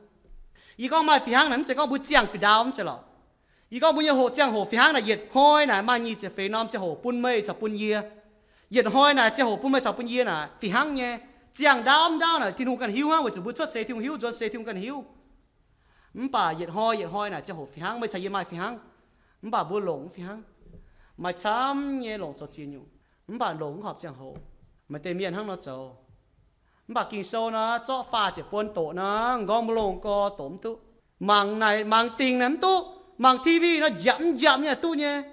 ý con mai phi hăngนั้นจะก็bua giang phi đàoใช่หรอý con bua như hồ giang hồ phi hăng là nhiệt hoi này mai nhịจะphi namจะhồ pun mâyจะpun yê nhiệt hoi này chỉ hồ bún mày chọc bún yê nè phi hăng nhé giang đau nè thì nung cần hiu ha, vừa chụp xe thì hiu, xe thì cần hiu, bà nhiệt hoi nè chỉ hồ phi hăng mày chạy mai phi hăng, bà bún lồng phi hăng, mày chăm nhé lồng cho chiên nhung, bà lồng họp giang hồ, mày tây miền hăng nó trâu, bà kinh sâu nó cho pha chỉ bún tổ nó gom lồng co tổm tu, màng này màng tình ném tu, màng tivi nó dặm nhé tu nhé.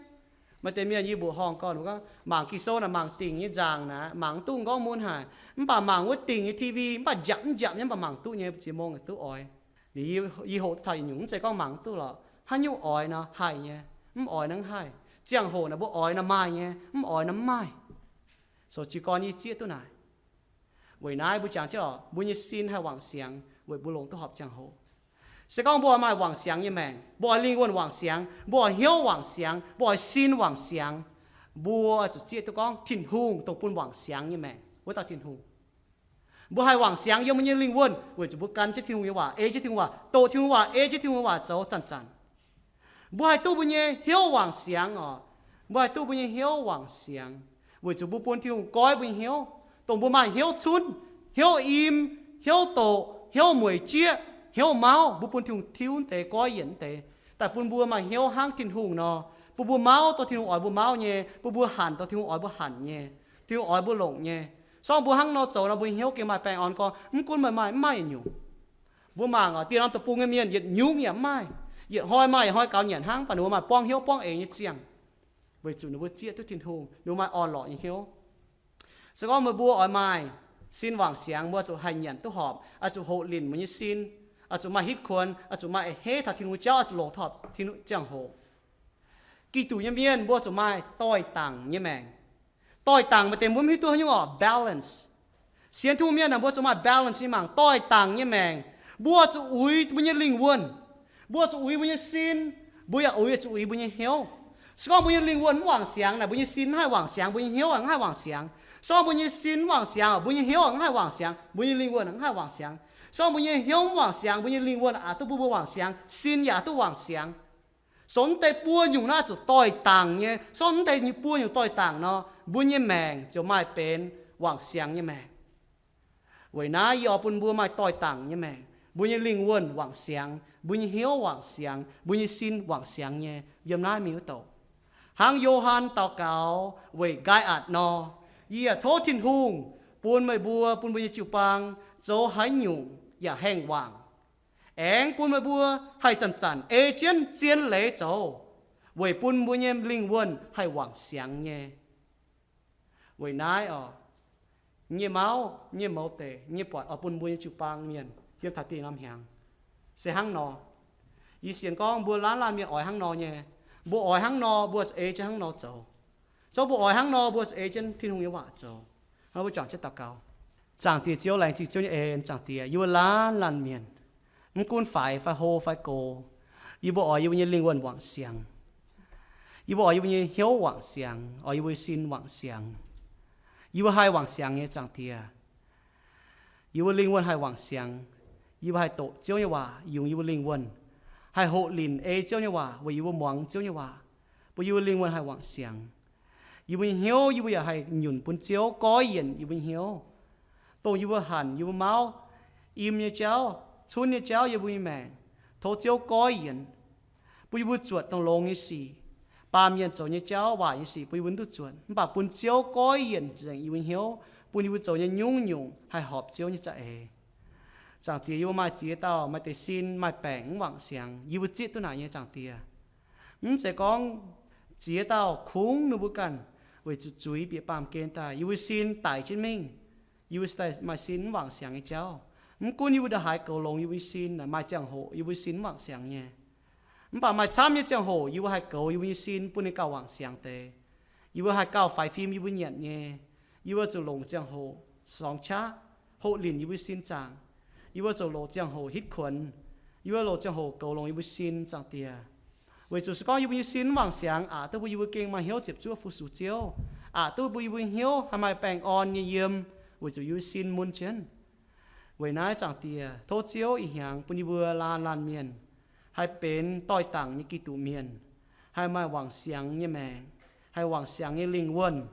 mà tên miền như bộ hòn con đúng không mảng kỳ sâu là mảng tình như giàng nè mảng tu có muốn hả bà mảng với tình như tivi bà dặm nhưng bà mảng tu như chỉ mong là tu ỏi đi y hộ thầy nhúng sẽ có mảng tu là hai nhung ỏi nó hay nhé ỏi nó hay giang hồ là bộ ỏi nó mai nhé ỏi nó mai rồi chỉ còn như chia tu này buổi nay buổi chẳng chứ là buổi như xin hay hoàng sáng buổi buổi lồng tu học giang hồ sẽ có bộ mai hoàng sáng như mèn bộ linh quân hoàng sáng bộ hiếu hoàng sáng bộ xin hoàng sáng bộ chủ chia tôi con thiên hùng tổng quân hoàng sáng như mèn với tao thiên hùng bộ hai hoàng sáng giống như linh quân với chủ bộ căn chứ thiên hùng như hòa ê chứ thiên hùng hòa tổ thiên hùng hòa ê chứ thiên hùng hòa cháu chăn bộ hai tu bộ như hiếu hoàng sáng bộ hai tu bộ như hiếu hoàng sáng với chủ bộ quân thiên hùng coi bộ hiếu tổng bộ mai hiếu chun hiếu im hiếu tổ hiếu mùi chia hiếu máu bố bún thiếu tế có yến tế tại bún bùa mà hiếu hang thiên hùng nó bố bùa máu tôi thiên hùng ỏi bùa máu nhé bố bùa hẳn tôi thiên hùng ỏi bùa hẳn nhé thiên hùng ỏi bùa lộng nhé sau bùa hang nó trâu nó bùa hiếu cái mày bèn on con cuốn mày nhủ bùa màng ở tiền ông tập bùa nghe miền nhiệt nhú nhẹ mai nhiệt hoi cao nhện hang và nếu mà quang hiếu quang ế như chiang bởi chủ nó bùa chia tôi thiên hùng nếu mà on lọ như hiếu sau đó mà bùa ỏi mày xin vàng sáng bùa chủ hành nhện tôi họp chủ hộ liền mới như xin chúng mà hít khuẩn, chúng mà hết thằng thiên hùng cháu, chúng lỗ thọp thiên hùng giang hồ. Kỳ tủ nhân viên bố chúng mà tỏi tàng như mèn, tỏi tàng mà tên muốn hít tu như ngọ balance. Xiên thu miên là bố chúng mà balance như mảng tỏi tàng như mèn, bố chúng uy bố như linh quân, bố chúng uy bố như xin, bố như uy chúng uy bố như hiếu. Sau bố như linh quân hoàng sáng là bố như xin hai hoàng sáng, bố như hiếu hai hoàng sáng. Sau bố như xin hoàng sáng, bố như hiếu hai hoàng sáng, bố như linh quân hai hoàng sáng. sau bây giờ hiếu hoàng sáng bây giờ linh quân tu bùa hoàng sáng xin tu hoàng sáng sống tây bùa nhung na chỗ tỏi tàng nhé sống tây như bùa nhung tỏi tàng nó bùa như mèn chỗ mai bên hoàng sáng như mèn vậy na giờ bùn bùa mai tỏi tàng như mèn bùa như linh quân hoàng sáng bùa như hiếu hoàng sáng bùa như xin hoàng sáng nhé yếm na miếu tổ hang Johan tao cáo về gai ạt nó giờ thốt thiên hùng bùn mày bùa như chịu băng chỗ hái nhungอย่าแห้งว่างเอ็งปุ่นมาบัวให้จันเอเจนเจียนเหล่โจเว่ยปุ่นบัวเยี่ยมลิงวนให้หวังเสียงเงี้ยเว่ยนายเงี้ยเมาเตะเงี้ยปอดปุ่นบัวจุปังเมียนเยี่ยมทัดตีน้ำแหงเสียหังนอยีเสียงก้องบัวล้านเมียนอ่อยหังนอเงี้ยบัวอ่อยหังนอบัวเอเจนหังนอโจ cháu bộ hỏi hăng nó bộ ấy chân thiên hùng yêu vợ cháu nó bộ chọn chất tao cao chẳng tiệt chiếu lại chỉ chiếu như em chẳng tiệt yêu lan miền mình cũng phải hồ phải cổ yêu bộ hỏi yêu như linh hồn vọng xiang yêu bộ hỏi yêu như hiếu vọng xiang yêu xin vọng xiang yêu hai vọng xiang nghe chẳng tiệt yêu linh hồn hai vọng xiang yêu hai tổ chiếu như hòa dùng yêu linh hồn hai hộ lìn ê chiếu như hòa và yêu mong chiếu như hòa và yêu linh hồn hai vọng xiang yêu hiếu yêu hai nhún bún chiếu có yên yêu hiếu tổ yêu hàn yêu máu im như cháu chun như cháu yêu mẹ thấu chiếu có yên yêu chuột tông lông như xì ba miền châu như cháu và như xì yêu tu chuột bà bún chiếu có yên rằng yêu hiếu yêu châu như nhung hai họp chiếu như chạy chẳng tiệt yêu mai chỉ tao mai để xin mai bẻng vọng xiang yêu chết tôi nào như chẳng tiệt sẽ có chỉ tao khung nu bukan với chuối bị bám kén ta yêu xin tại trên mình yêu tại mai xin vọng xiang như cháu cũng yêu đã hai cầu lông yêu xin là mai chẳng hộ yêu xin vọng xiang nhé bà mai tham như chẳng hộ yêu hai cầu yêu xin bún cao vọng xiang tê yêu hai cao phải phim yêu nhận nhé yêu cho lông chẳng hộ song cha hộ liền yêu xin chẳng yêu cho lông chẳng hộ hít khuẩn yêu lông chẳng hộ cầu lông yêu xin chẳng tiệt vì chủ sĩ có yêu xin vọng xiang tôi bây yêu kinh mà hiếu chụp chúa phụ sủ chiếu tôi bây yêu hiếu hay mai bèn on như yếm vì chủ yêu xin muôn chân vì nãy chẳng tiệt thô chiếu ý hàng bây yêu lan miền hay bên tỏi tặng như kỳ tụ miền hay mai vọng xiang như mẹ hay vọng xiang như linh quân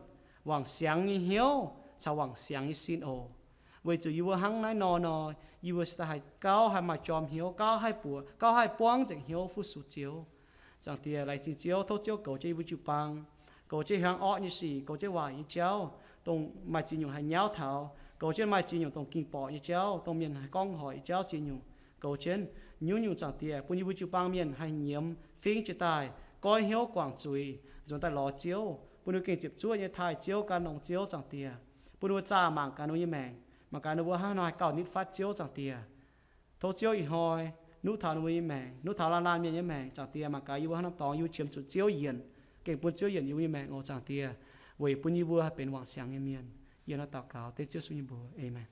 vọng xiang như hiếu sao vọng xiang như xin ồ vì chủ yêu hăng nãy nò yêu sẽ hay cao hay mai chom hiếu cao hay buông chẳng hiếu phụ sủ chiếu chẳng tiệt lại chỉ chiếu thô chiếu cầu chơi vui chụp băng cầu chơi hàng ọ như xì cầu chơi hoài như chéo tông mai chỉ nhung hay nháo thảo cầu chơi mai chỉ nhung tông kinh bỏ như chéo tông miền hay con hỏi chéo chỉ nhung cầu trên nhung chẳng tiệt bún vui chụp băng miền hay nhiễm phim chỉ tài coi hiếu quảng chuối rồi ta lò chiếu bún vui kinh chụp chúa như thái chiếu can nòng chiếu chẳng tiệt bún vui cha mảng can như mèn mà can vui hai nói cào nít phát chiếu chẳng tiệt thô chiếu ý hỏi nút thảo nó mới mẹ nút thảo lan miền như mẹ chẳng tiệt mà cái yêu hắn tòng yêu chiếm chút chiếu yên kinh bún chiếu yên yêu như mẹ ngô chẳng tiệt vì bún yêu vừaเป็นหวังเสียงnhư miền yên nó tạo cáo tết chiếu suy bùa amen